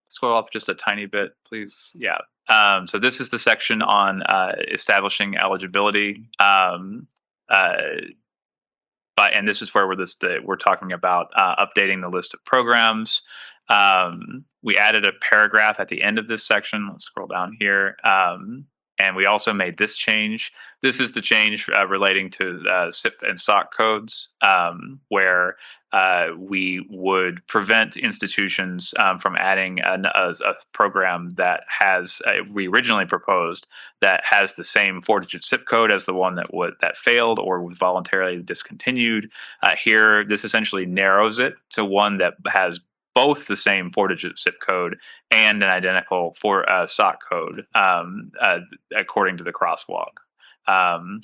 scroll up just a tiny bit, please. Yeah. So this is the section on establishing eligibility. And this is where we're talking about updating the list of programs. We added a paragraph at the end of this section. Let's scroll down here. And we also made this change. This is the change relating to SIP and SOC codes, where we would prevent institutions from adding a program that has we originally proposed that has the same 4-digit SIP code as the one that failed or was voluntarily discontinued. Here, this essentially narrows it to one that has both the same 4-digit SIP code and an identical SOC code, according to the crosswalk.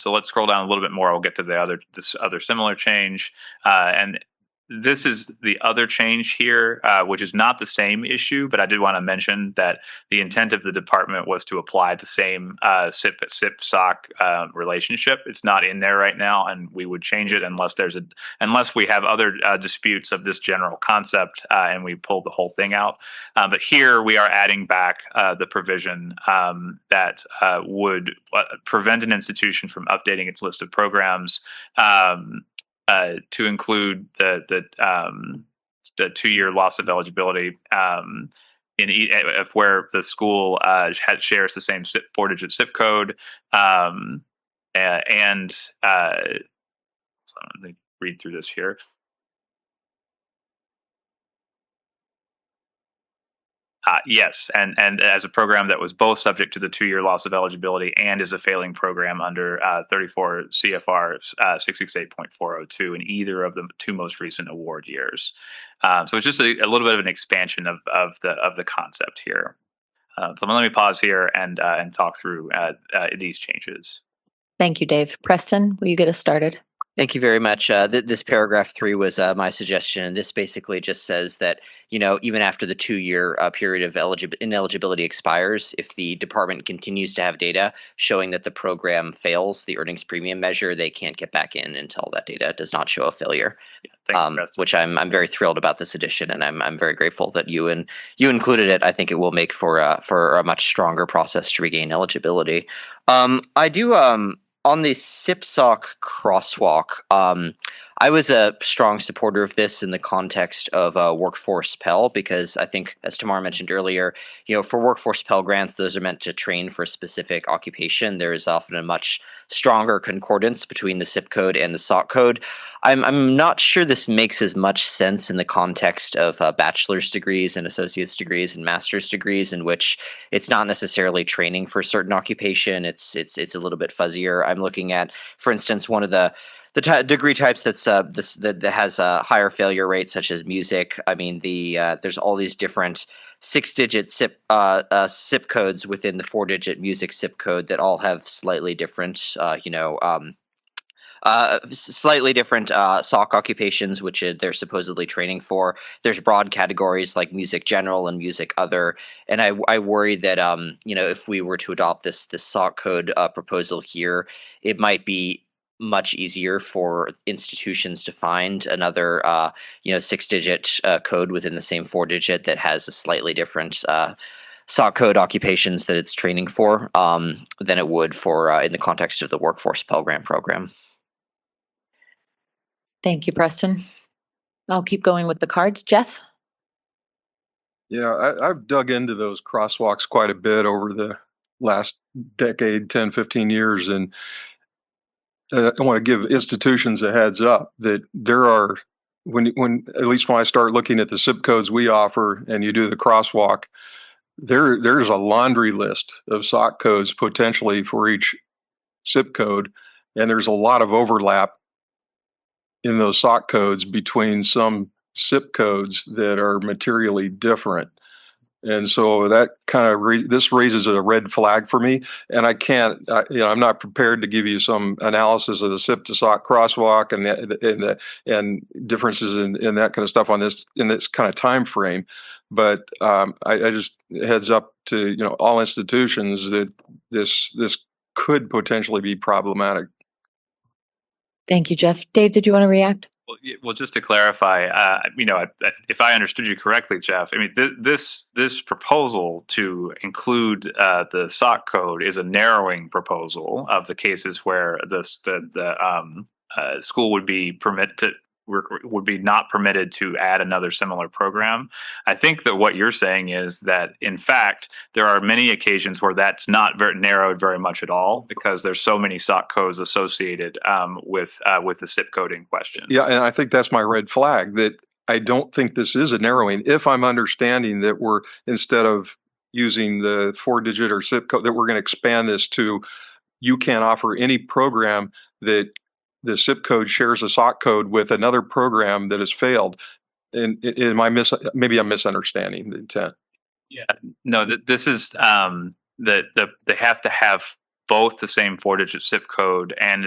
So let's scroll down a little bit more. We'll get to this other similar change, and this is the other change here, which is not the same issue, but I did want to mention that the intent of the department was to apply the same SIP-SOC relationship. It's not in there right now, and we would change it unless we have other disputes of this general concept, and we pull the whole thing out. But here we are adding back the provision that would prevent an institution from updating its list of programs to include the 2-year loss of eligibility if where the school shares the same 4-digit SIP code, so let me read through this here. Yes, and as a program that was both subject to the 2-year loss of eligibility and is a failing program under 34 CFR 668.402 in either of the 2 most recent award years. So it's just a little bit of an expansion of the concept here. So let me pause here and talk through these changes. Thank you, Dave. Preston, will you get us started? Thank you very much. This paragraph 3 was my suggestion, and this basically just says that, even after the 2-year period of ineligibility expires, if the department continues to have data showing that the program fails the earnings premium measure, they can't get back in until that data does not show a failure. Yeah, which I'm very thrilled about this addition, and I'm very grateful that you included it. I think it will make for a much stronger process to regain eligibility. I do. On the SIP-SOC crosswalk, I was a strong supporter of this in the context of Workforce Pell, because I think, as Tamar mentioned earlier, for Workforce Pell grants, those are meant to train for a specific occupation. There is often a much stronger concordance between the SIP code and the SOC code. I'm not sure this makes as much sense in the context of bachelor's degrees and associate's degrees and master's degrees, in which it's not necessarily training for a certain occupation. It's a little bit fuzzier. I'm looking at, for instance, one of the degree types that has a higher failure rate, such as music. I mean, there's all these different 6-digit SIP codes within the 4-digit music SIP code that all have slightly different, SOC occupations, which they're supposedly training for. There's broad categories like music general and music other, and I worry that if we were to adopt this SOC code proposal here, it might be much easier for institutions to find another 6-digit code within the same 4-digit that has a slightly different SOC code occupations that it's training for than it would for in the context of the Workforce Pell Grant program. Thank you, Preston. I'll keep going with the cards. Jeff? Yeah, I've dug into those crosswalks quite a bit over the last decade, 10, 15 years, and I want to give institutions a heads up that there are, when at least when I start looking at the SIP codes we offer and you do the crosswalk, there's a laundry list of SOC codes potentially for each SIP code, and there's a lot of overlap in those SOC codes between some SIP codes that are materially different. And so that kind of this raises a red flag for me, and I can't. I'm not prepared to give you some analysis of the SIP to SOC crosswalk and differences in that kind of stuff on this in this kind of time frame. But I just heads up to all institutions that this could potentially be problematic. Thank you, Jeff. Dave, did you want to react? Well, just to clarify, if I understood you correctly, Jeff, I mean this proposal to include the SOC code is a narrowing proposal of the cases where the school would be not permitted to add another similar program. I think that what you're saying is that, in fact, there are many occasions where that's not narrowed very much at all because there's so many SOC codes associated with the SIP coding question. Yeah, and I think that's my red flag, that I don't think this is a narrowing. If I'm understanding that we're, instead of using the 4-digit or SIP code, that we're going to expand this to, you can't offer any program that the SIP code shares a SOC code with another program that has failed. And maybe I'm misunderstanding the intent. Yeah, no, this is they have to have both the same 4-digit SIP code and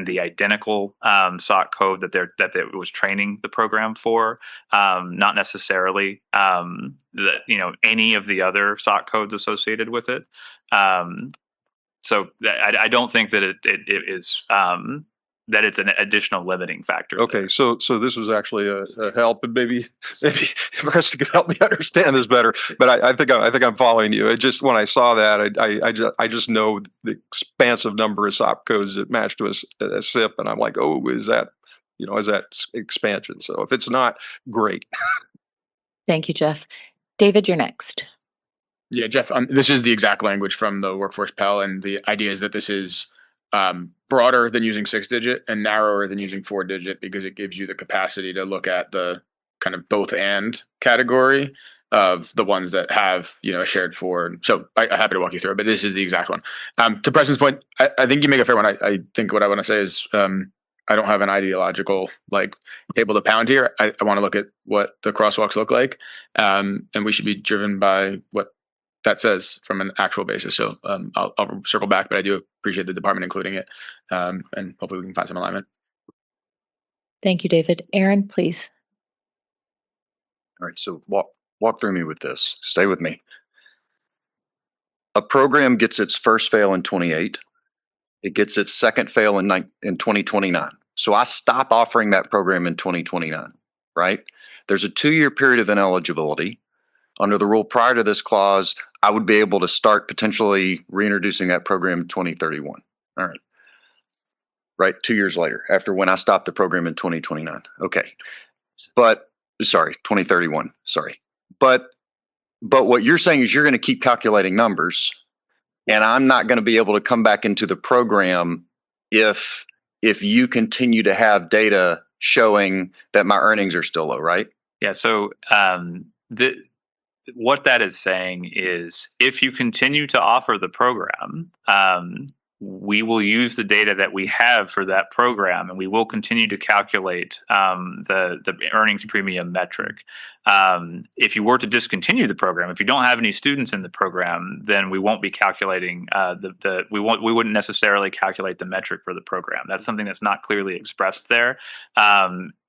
the identical SOC code that it was training the program for, not necessarily any of the other SOC codes associated with it. So I don't think that it is that it's an additional limiting factor. Okay, so this was actually a help, and maybe Marissa could help me understand this better. But I think I'm following you. It just, when I saw that, I just know the expansive number of SOP codes that match to a SIP, and I'm like, oh, is that expansion? So if it's not, great. Thank you, Jeff. David, you're next. Yeah, Jeff, this is the exact language from the Workforce Pell, and the idea is that this is broader than using 6-digit and narrower than using 4-digit because it gives you the capacity to look at the kind of both and category of the ones that have a shared 4. So I'm happy to walk you through it, but this is the exact one. To Preston's point, I think you make a fair one. I think what I want to say is I don't have an ideological table to pound here. I want to look at what the crosswalks look like, and we should be driven by what that says from an actual basis. So I'll circle back, but I do appreciate the department including it, and hopefully we can find some alignment. Thank you, David. Aaron, please. All right, so walk through me with this. Stay with me. A program gets its first fail in 28. It gets its second fail in 2029. So I stop offering that program in 2029, right? There's a 2-year period of ineligibility. Under the rule prior to this clause, I would be able to start potentially reintroducing that program in 2031. All right. Right, 2 years later, after when I stopped the program in 2029. Okay. But, sorry, 2031. Sorry. But what you're saying is you're going to keep calculating numbers, and I'm not going to be able to come back into the program if you continue to have data showing that my earnings are still low, right? Yeah, so what that is saying is if you continue to offer the program, we will use the data that we have for that program, and we will continue to calculate the earnings premium metric. If you were to discontinue the program, if you don't have any students in the program, then we won't be calculating we wouldn't necessarily calculate the metric for the program. That's something that's not clearly expressed there.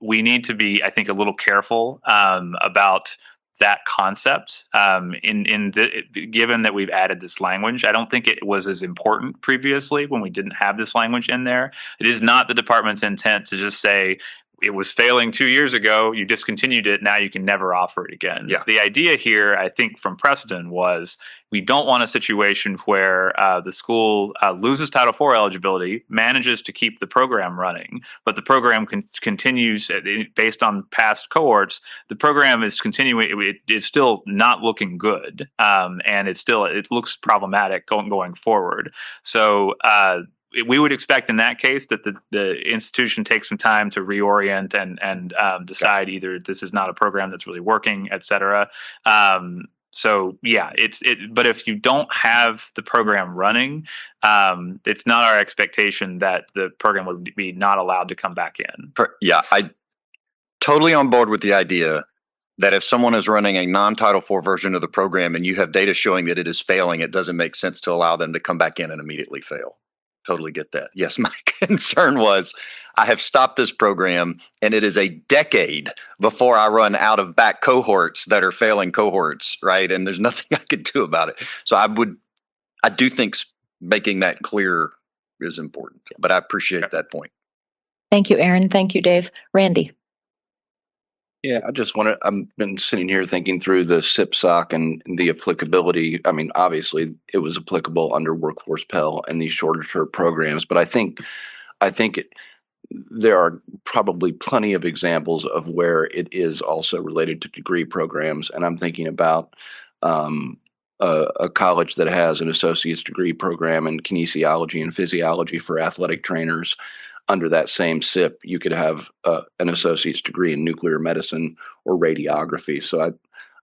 We need to be, I think, a little careful about that concept. Given that we've added this language, I don't think it was as important previously when we didn't have this language in there. It is not the department's intent to just say, it was failing 2 years ago, you discontinued it, now you can never offer it again. Yeah. The idea here, I think, from Preston was we don't want a situation where the school loses Title IV eligibility, manages to keep the program running, but the program continues based on past cohorts. The program is continuing; it is still not looking good, and it looks problematic going forward. So. We would expect in that case that the institution takes some time to reorient and decide either this is not a program that's really working, et cetera. So yeah, but if you don't have the program running, it's not our expectation that the program would be not allowed to come back in. Yeah, I totally on board with the idea that if someone is running a non-Title IV version of the program and you have data showing that it is failing, it doesn't make sense to allow them to come back in and immediately fail. Totally get that. Yes, my concern was I have stopped this program and it is a decade before I run out of back cohorts that are failing cohorts, right? And there's nothing I could do about it. So I do think making that clear is important, but I appreciate that point. Thank you, Aaron. Thank you, Dave. Randy. Yeah, I've been sitting here thinking through the SIP-SOC and the applicability. I mean, obviously it was applicable under Workforce Pell and these shorter term programs, but I think there are probably plenty of examples of where it is also related to degree programs. And I'm thinking about a college that has an associate's degree program in kinesiology and physiology for athletic trainers. Under that same SIP, you could have an associate's degree in nuclear medicine or radiography. So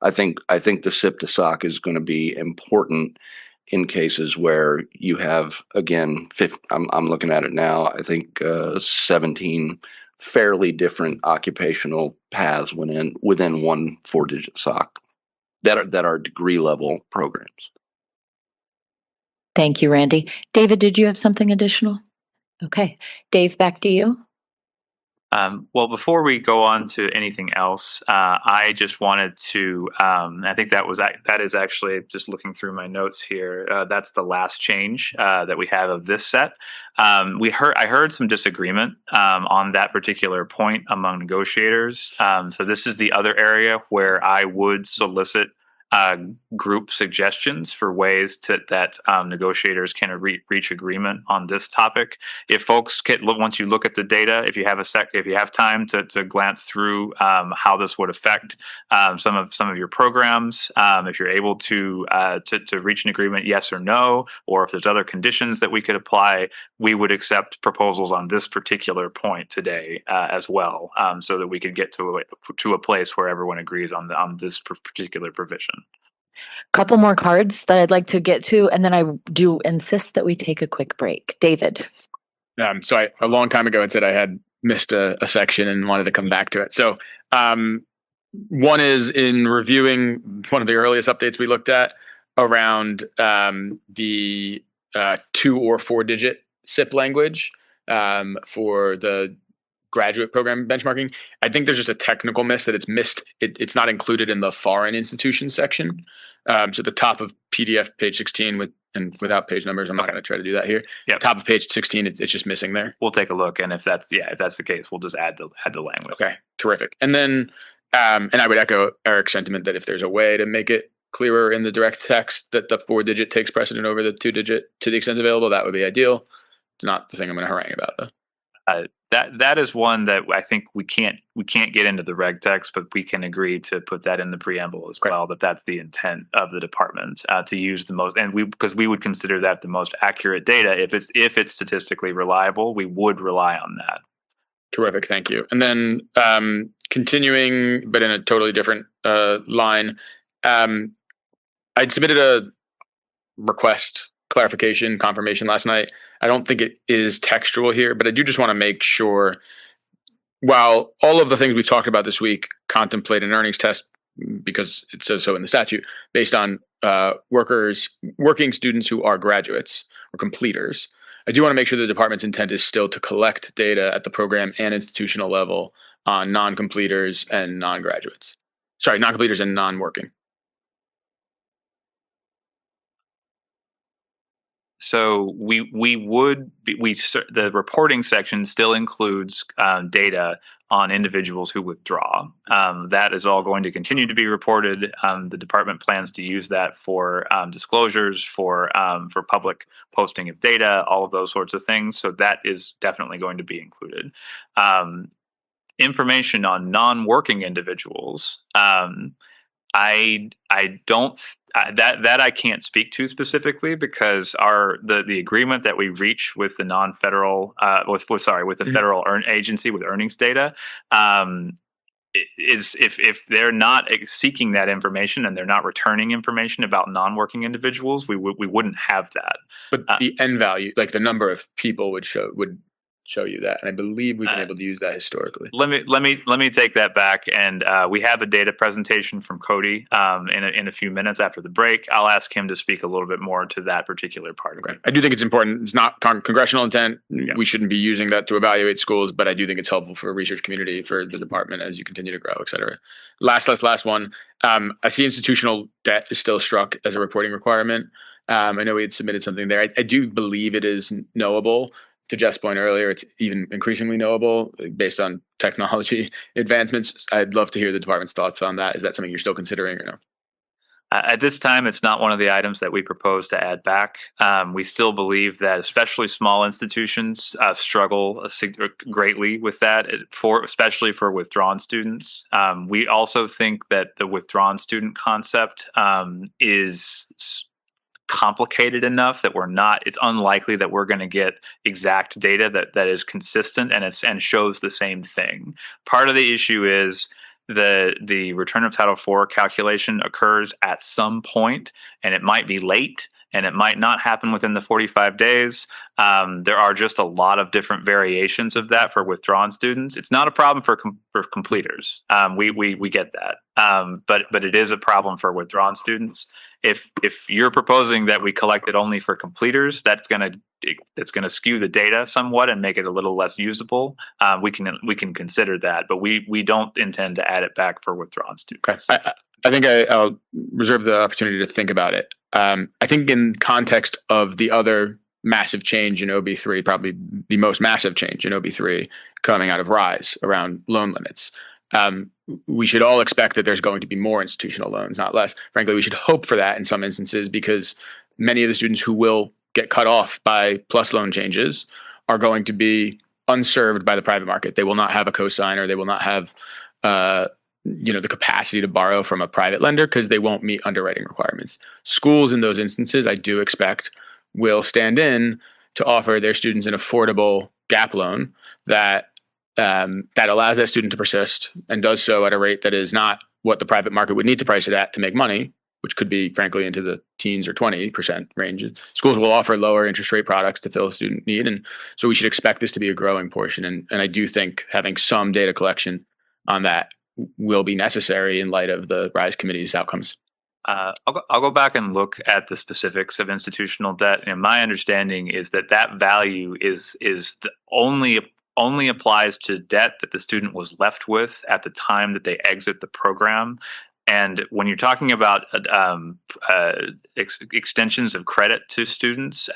I think the SIP to SOC is going to be important in cases where you have, again, I'm looking at it now, I think 17 fairly different occupational paths within one 4-digit SOC that are degree level programs. Thank you, Randy. David, did you have something additional? Okay. Dave, back to you. Well, before we go on to anything else, I just wanted to. I think that is actually, just looking through my notes here. That's the last change that we have of this set. I heard some disagreement on that particular point among negotiators. So this is the other area where I would solicit group suggestions for ways that negotiators can reach agreement on this topic. If folks once you look at the data, if you have time to glance through how this would affect some of your programs, if you're able to reach an agreement, yes or no, or if there's other conditions that we could apply, we would accept proposals on this particular point today as well, so that we could get to a place where everyone agrees on this particular provision. Couple more cards that I'd like to get to, and then I do insist that we take a quick break. David. So a long time ago, I said I had missed a section and wanted to come back to it. So one is in reviewing one of the earliest updates we looked at around the 2 or 4-digit SIP language for the graduate program benchmarking. I think there's just a technical miss that it's missed. It's not included in the foreign institution section. So at the top of PDF page 16 without page numbers, I'm not going to try to do that here. Yeah, top of page 16, it's just missing there. We'll take a look, and if that's the case, we'll just add the language. Okay, terrific. And then and I would echo Eric's sentiment that if there's a way to make it clearer in the direct text that the 4-digit takes precedent over the 2-digit to the extent available, that would be ideal. It's not the thing I'm going to harangue about, though. That is one that I think we can't get into the reg text, but we can agree to put that in the preamble as well. That's the intent of the department to use the most, and because we would consider that the most accurate data. If it's statistically reliable, we would rely on that. Terrific, thank you. And then continuing, but in a totally different line, I'd submitted a request, clarification, confirmation last night. I don't think it is textual here, but I do just want to make sure, while all of the things we've talked about this week contemplate an earnings test because it says so in the statute, based on working students who are graduates or completers, I do want to make sure the department's intent is still to collect data at the program and institutional level on non-completers and non-graduates. Sorry, non-completers and non-working. So the reporting section still includes data on individuals who withdraw. That is all going to continue to be reported. The department plans to use that for disclosures, for public posting of data, all of those sorts of things. So that is definitely going to be included. Information on non-working individuals. I don't that I can't speak to specifically because the agreement that we reach with the non-federal with the federal agency with earnings data is if they're not seeking that information and they're not returning information about non-working individuals, we wouldn't have that. But the end value, like the number of people would show you that, and I believe we've been able to use that historically. Let me take that back, and we have a data presentation from Cody in a few minutes after the break. I'll ask him to speak a little bit more to that particular part of it. I do think it's important. It's not congressional intent. Yeah. We shouldn't be using that to evaluate schools, but I do think it's helpful for a research community, for the department as you continue to grow, et cetera. Last one. I see institutional debt is still struck as a reporting requirement. I know we had submitted something there. I do believe it is knowable. To Jeff's point earlier, it's even increasingly knowable based on technology advancements. I'd love to hear the department's thoughts on that. Is that something you're still considering or no? At this time, it's not one of the items that we propose to add back. We still believe that especially small institutions struggle greatly with that, especially for withdrawn students. We also think that the withdrawn student concept is complicated enough that it's unlikely that we're going to get exact data that is consistent and shows the same thing. Part of the issue is the return of Title IV calculation occurs at some point, and it might be late, and it might not happen within the 45 days. There are just a lot of different variations of that for withdrawn students. It's not a problem for completers. We get that, but it is a problem for withdrawn students. If you're proposing that we collect it only for completers, that's gonna skew the data somewhat and make it a little less usable. We can consider that, but we don't intend to add it back for withdrawn students. Okay. I think I'll reserve the opportunity to think about it. I think in context of the other massive change in OB3, probably the most massive change in OB3 coming out of RISE around loan limits, we should all expect that there's going to be more institutional loans, not less. Frankly, we should hope for that in some instances, because many of the students who will get cut off by plus loan changes are going to be unserved by the private market. They will not have a cosigner. They will not have the capacity to borrow from a private lender because they won't meet underwriting requirements. Schools in those instances, I do expect, will stand in to offer their students an affordable gap loan that allows that student to persist and does so at a rate that is not what the private market would need to price it at to make money, which could be, frankly, into the teens or 20% range. Schools will offer lower interest rate products to fill a student need. And so we should expect this to be a growing portion. And I do think having some data collection on that will be necessary in light of the RISE committee's outcomes. I'll go back and look at the specifics of institutional debt. And my understanding is that value is only applies to debt that the student was left with at the time that they exit the program. And when you're talking about extensions of credit to students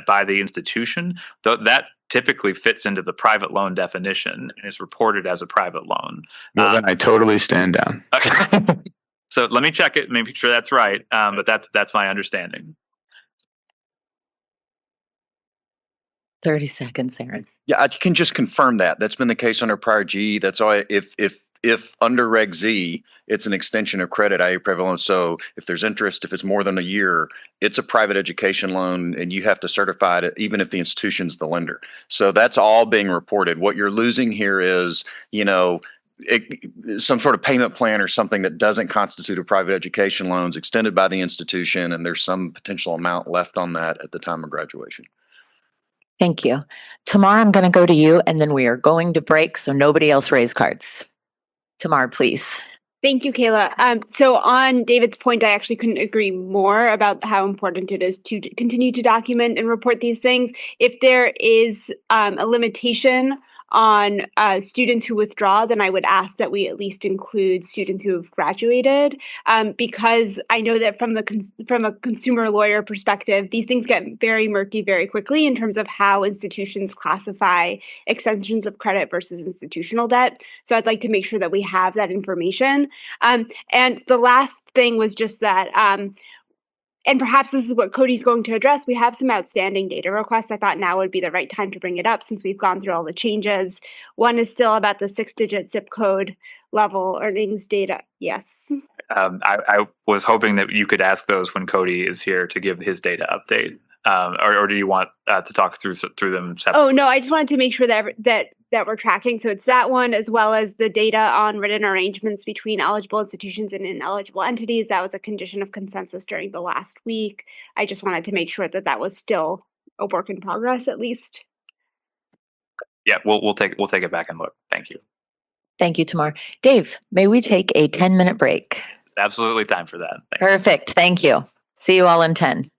by the institution, that typically fits into the private loan definition and is reported as a private loan. Well, then I totally stand down. Okay. So let me check it, make sure that's right. But that's my understanding. 30 seconds, Aaron. Yeah, I can just confirm that. That's been the case under prior G. That's all. If under Reg Z, it's an extension of credit, i.e. private loan. So if there's interest, if it's more than a year, it's a private education loan, and you have to certify it even if the institution's the lender. So that's all being reported. What you're losing here is, some sort of payment plan or something that doesn't constitute a private education loans extended by the institution, and there's some potential amount left on that at the time of graduation. Thank you. Tamar, I'm going to go to you, and then we are going to break, so nobody else raise cards. Tamar, please. Thank you, Kayla. So on David's point, I actually couldn't agree more about how important it is to continue to document and report these things. If there is a limitation on students who withdraw, then I would ask that we at least include students who have graduated, because I know that from a consumer lawyer perspective, these things get very murky very quickly in terms of how institutions classify extensions of credit versus institutional debt. So I'd like to make sure that we have that information. And the last thing was just that, and perhaps this is what Cody's going to address, we have some outstanding data requests. I thought now would be the right time to bring it up since we've gone through all the changes. One is still about the 6-digit zip code level earnings data. Yes. I was hoping that you could ask those when Cody is here to give his data update. Or do you want to talk through them separately? Oh, no, I just wanted to make sure that we're tracking. So it's that one, as well as the data on written arrangements between eligible institutions and ineligible entities. That was a condition of consensus during the last week. I just wanted to make sure that was still a work in progress, at least. Yeah, we'll take it back and look. Thank you. Thank you, Tamar. Dave, may we take a 10-minute break? Absolutely time for that. Thank Perfect. Thank you. See you all in 10.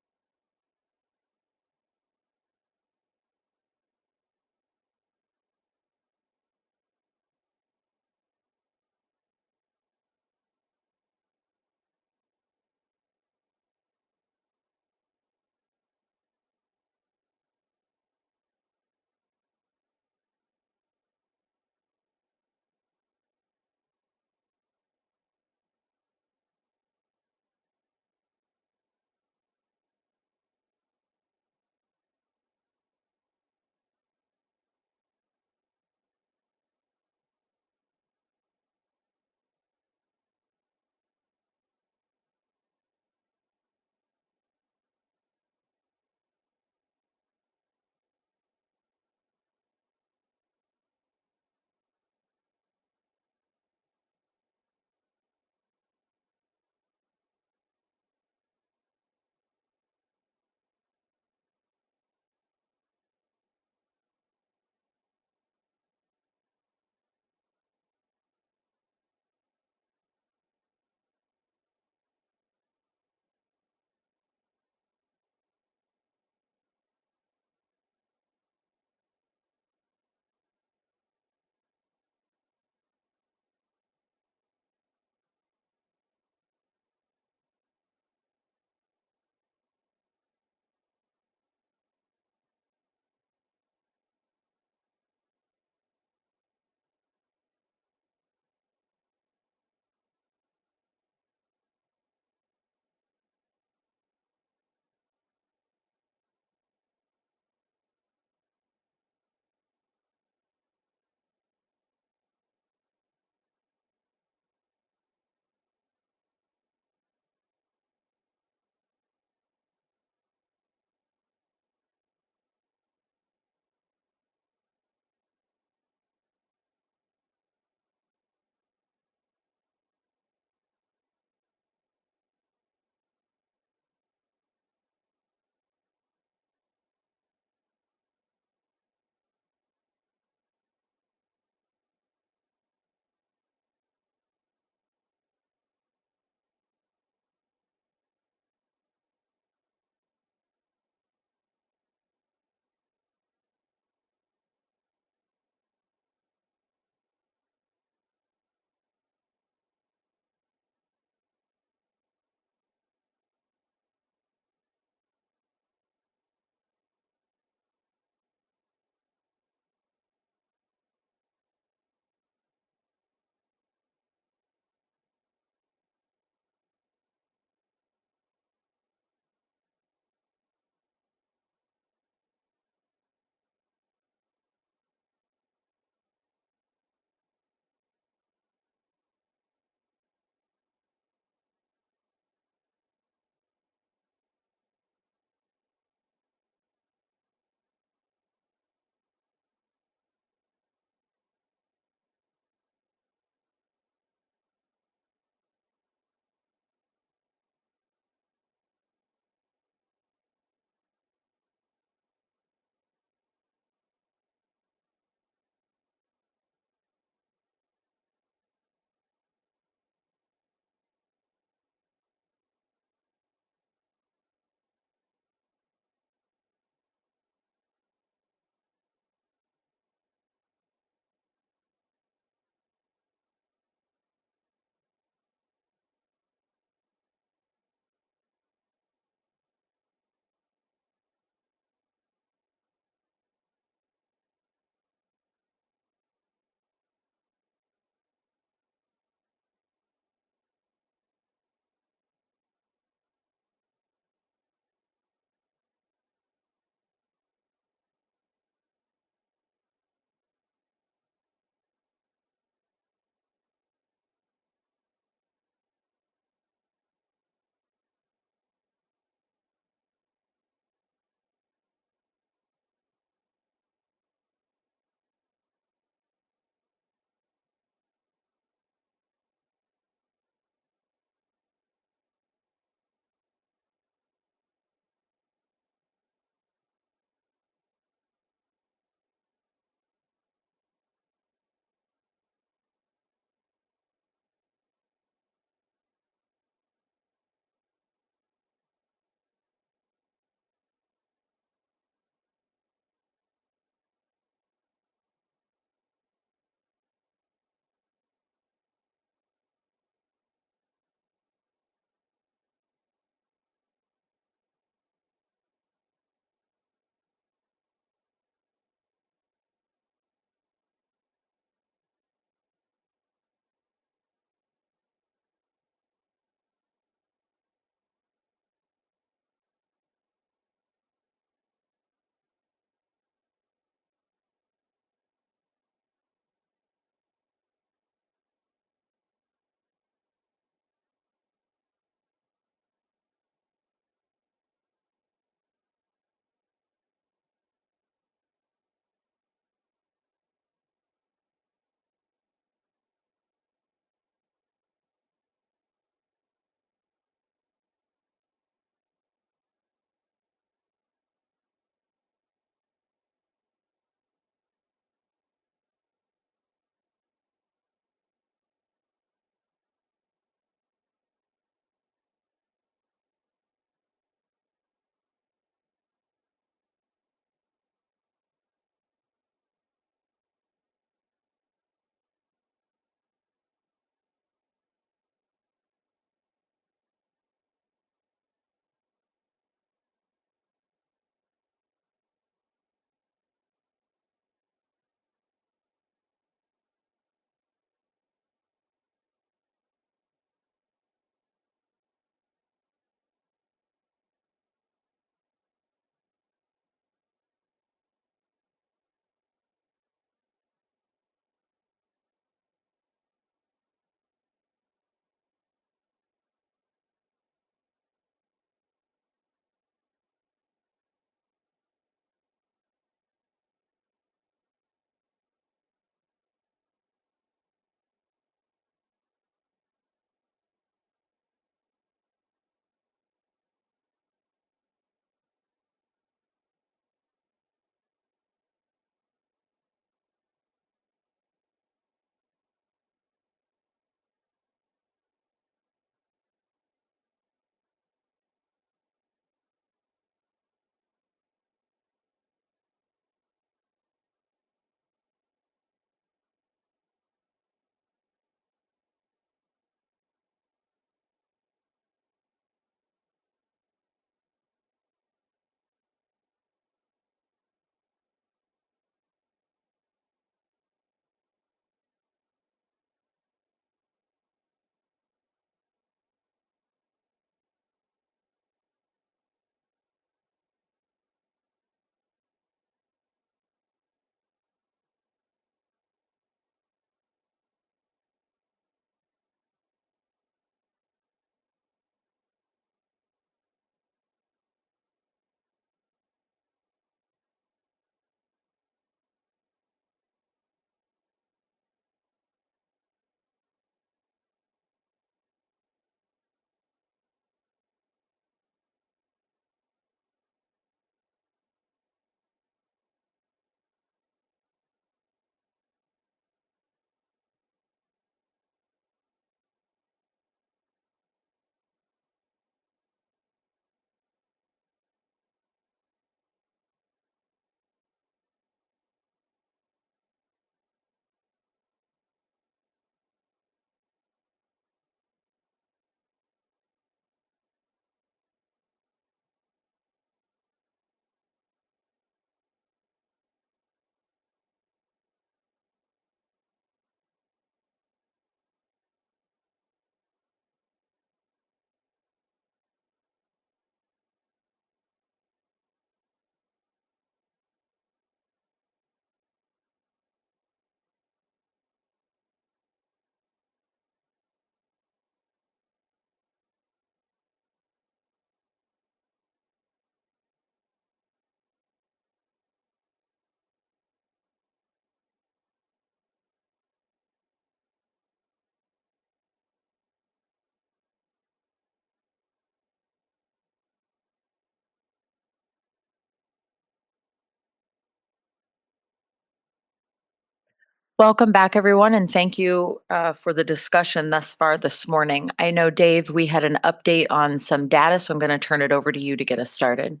Welcome back, everyone, and thank you for the discussion thus far this morning. I know, Dave, we had an update on some data, so I'm going to turn it over to you to get us started.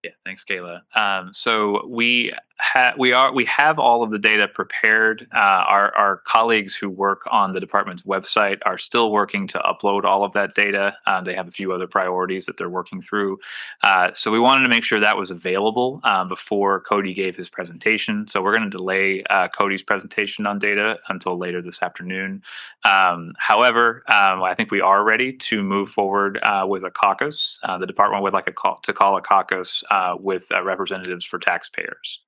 Yeah, thanks, Kayla. So we have all of the data prepared. Our colleagues who work on the department's website are still working to upload all of that data. They have a few other priorities that they're working through. So we wanted to make sure that was available before Cody gave his presentation. So we're going to delay Cody's presentation on data until later this afternoon. However, I think we are ready to move forward with a caucus. The department would like to call a caucus with representatives for taxpayers.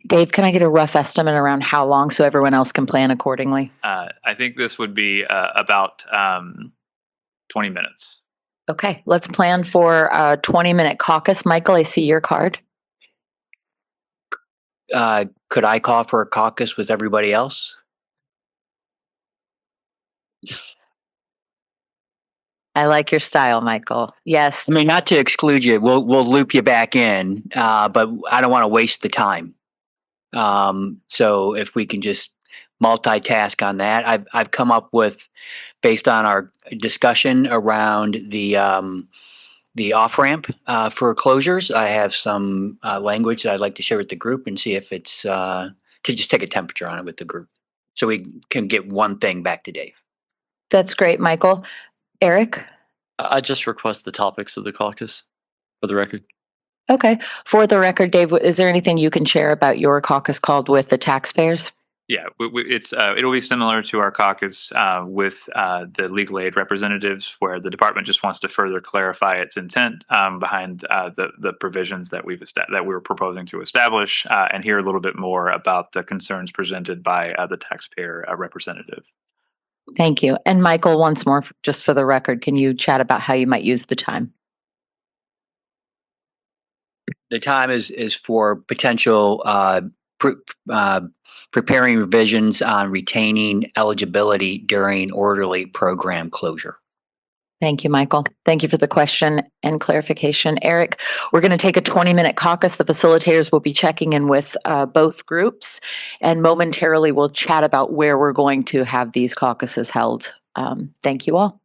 Dave, can I get a rough estimate around how long so everyone else can plan accordingly? I think this would be about 20 minutes. Okay, let's plan for a 20-minute caucus. Michael, I see your card. Could I call for a caucus with everybody else? I like your style, Michael. Yes. I mean, not to exclude you, we'll loop you back in, but I don't want to waste the time. So if we can just multitask on that, I've come up with, based on our discussion around the off ramp for closures, I have some language that I'd like to share with the group and see if it's to just take a temperature on it with the group, so we can get one thing back to Dave. That's great, Michael. Eric? I just request the topics of the caucus for the record. Okay. For the record, Dave, is there anything you can share about your caucus called with the taxpayers? Yeah, it'll be similar to our caucus with the legal aid representatives, where the department just wants to further clarify its intent behind the provisions that we're proposing to establish, and hear a little bit more about the concerns presented by the taxpayer representative. Thank you. And Michael, once more, just for the record, can you chat about how you might use the time? The time is for potential preparing revisions on retaining eligibility during orderly program closure. Thank you, Michael. Thank you for the question and clarification. Eric, we're going to take a 20-minute caucus. The facilitators will be checking in with both groups, and momentarily we'll chat about where we're going to have these caucuses held. Thank you all.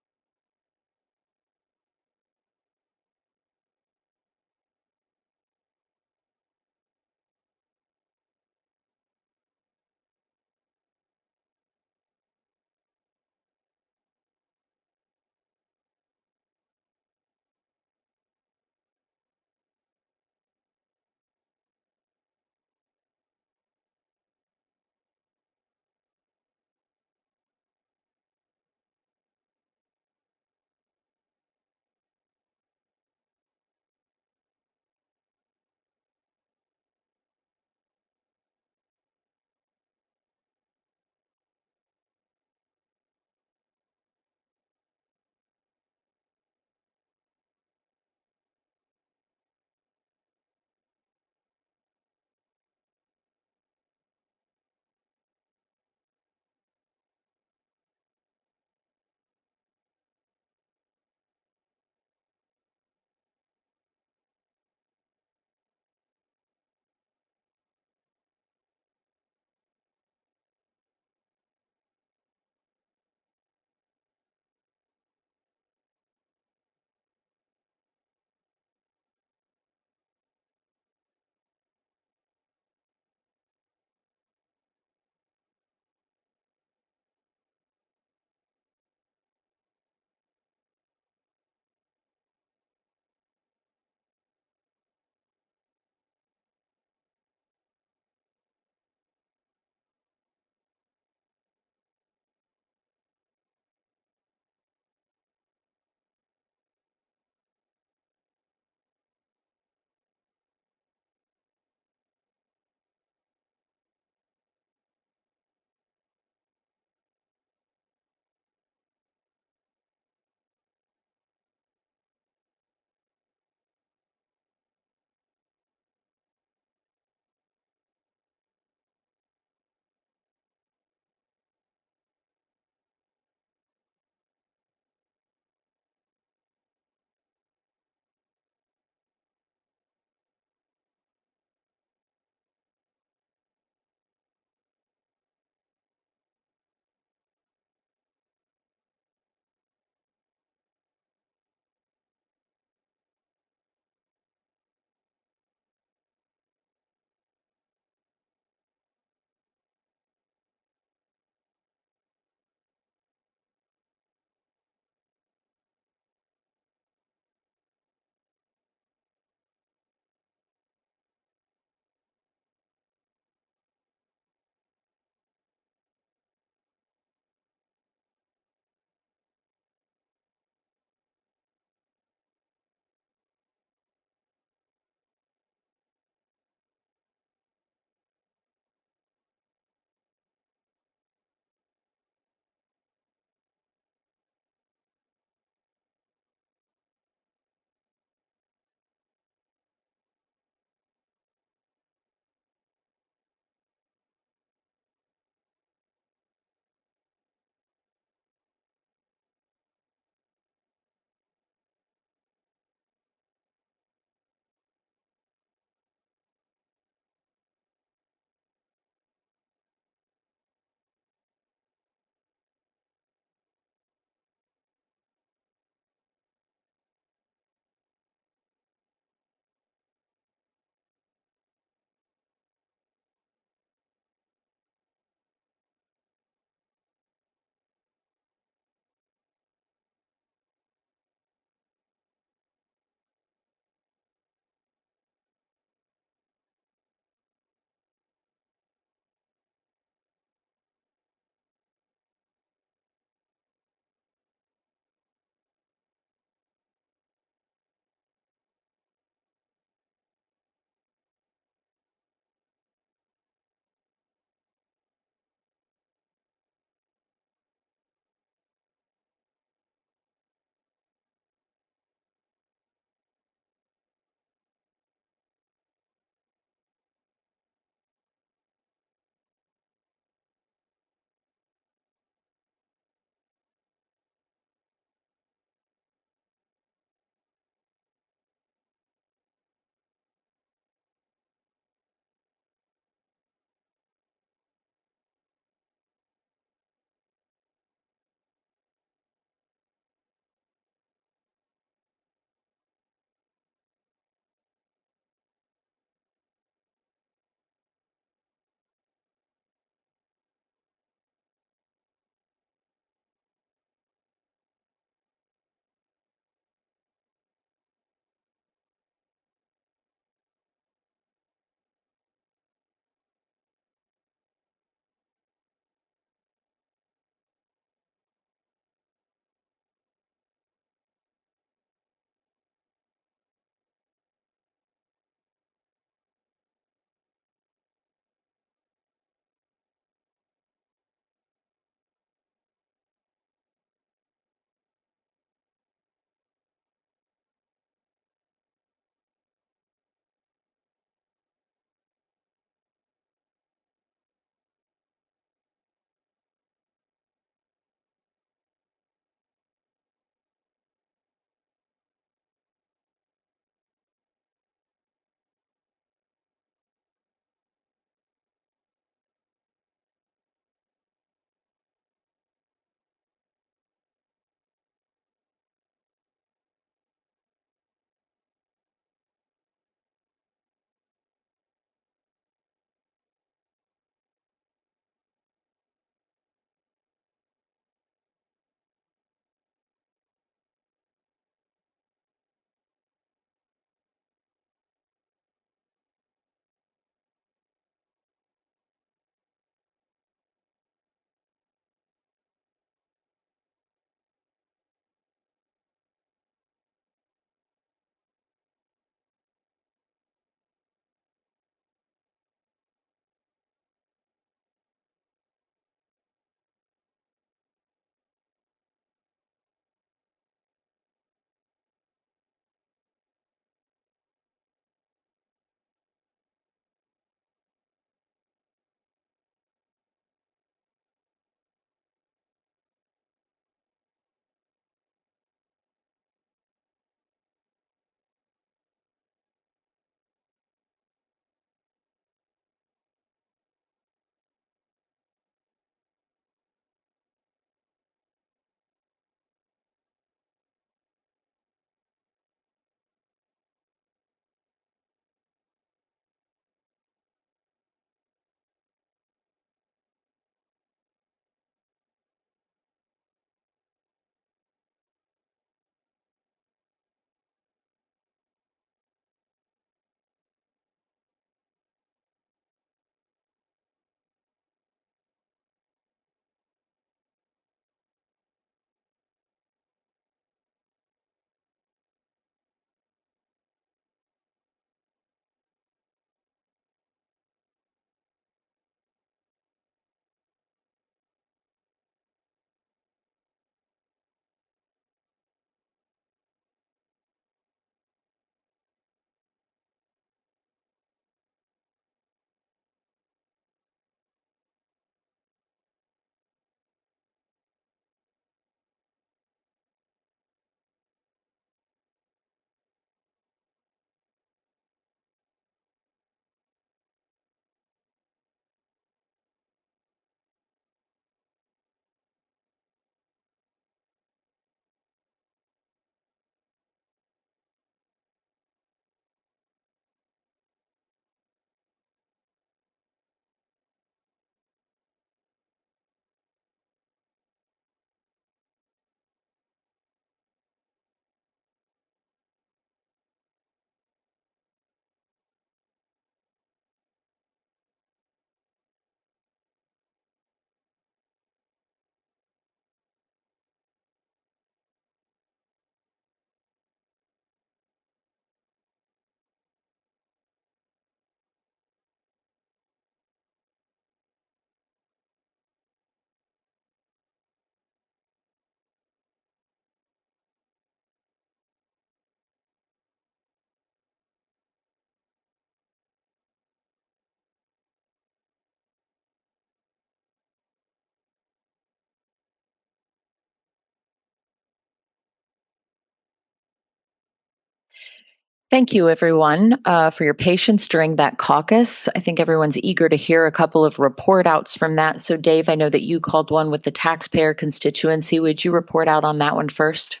Thank you, everyone, for your patience during that caucus. I think everyone's eager to hear a couple of report outs from that. So, Dave, I know that you called one with the taxpayer constituency. Would you report out on that one first?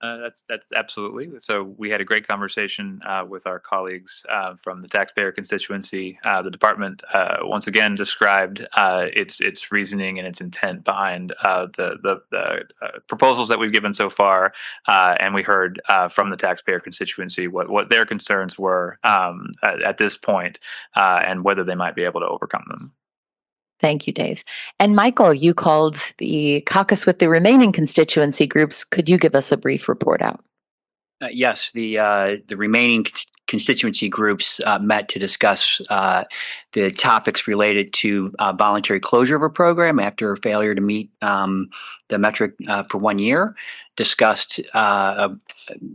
That's absolutely. So we had a great conversation with our colleagues from the taxpayer constituency. The department once again described its reasoning and its intent behind the proposals that we've given so far, and we heard from the taxpayer constituency what their concerns were at this point, and whether they might be able to overcome them. Thank you, Dave. And Michael, you called the caucus with the remaining constituency groups. Could you give us a brief report out? Yes, the remaining constituency groups met to discuss the topics related to voluntary closure of a program after failure to meet the metric for 1 year. Discussed,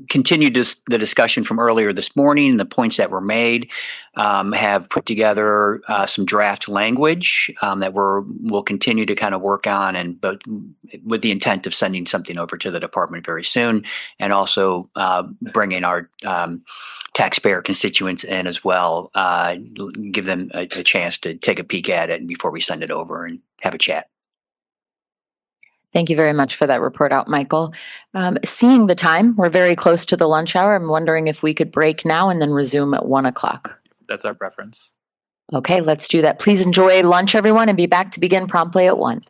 continued the discussion from earlier this morning. The points that were made have put together some draft language that we'll continue to kind of work on, but with the intent of sending something over to the department very soon, and also bringing our taxpayer constituents in as well, give them a chance to take a peek at it before we send it over and have a chat. Thank you very much for that report out, Michael. Seeing the time, we're very close to the lunch hour. I'm wondering if we could break now and then resume at 1 o'clock. That's our preference. Okay, let's do that. Please enjoy lunch, everyone, and be back to begin promptly at 1.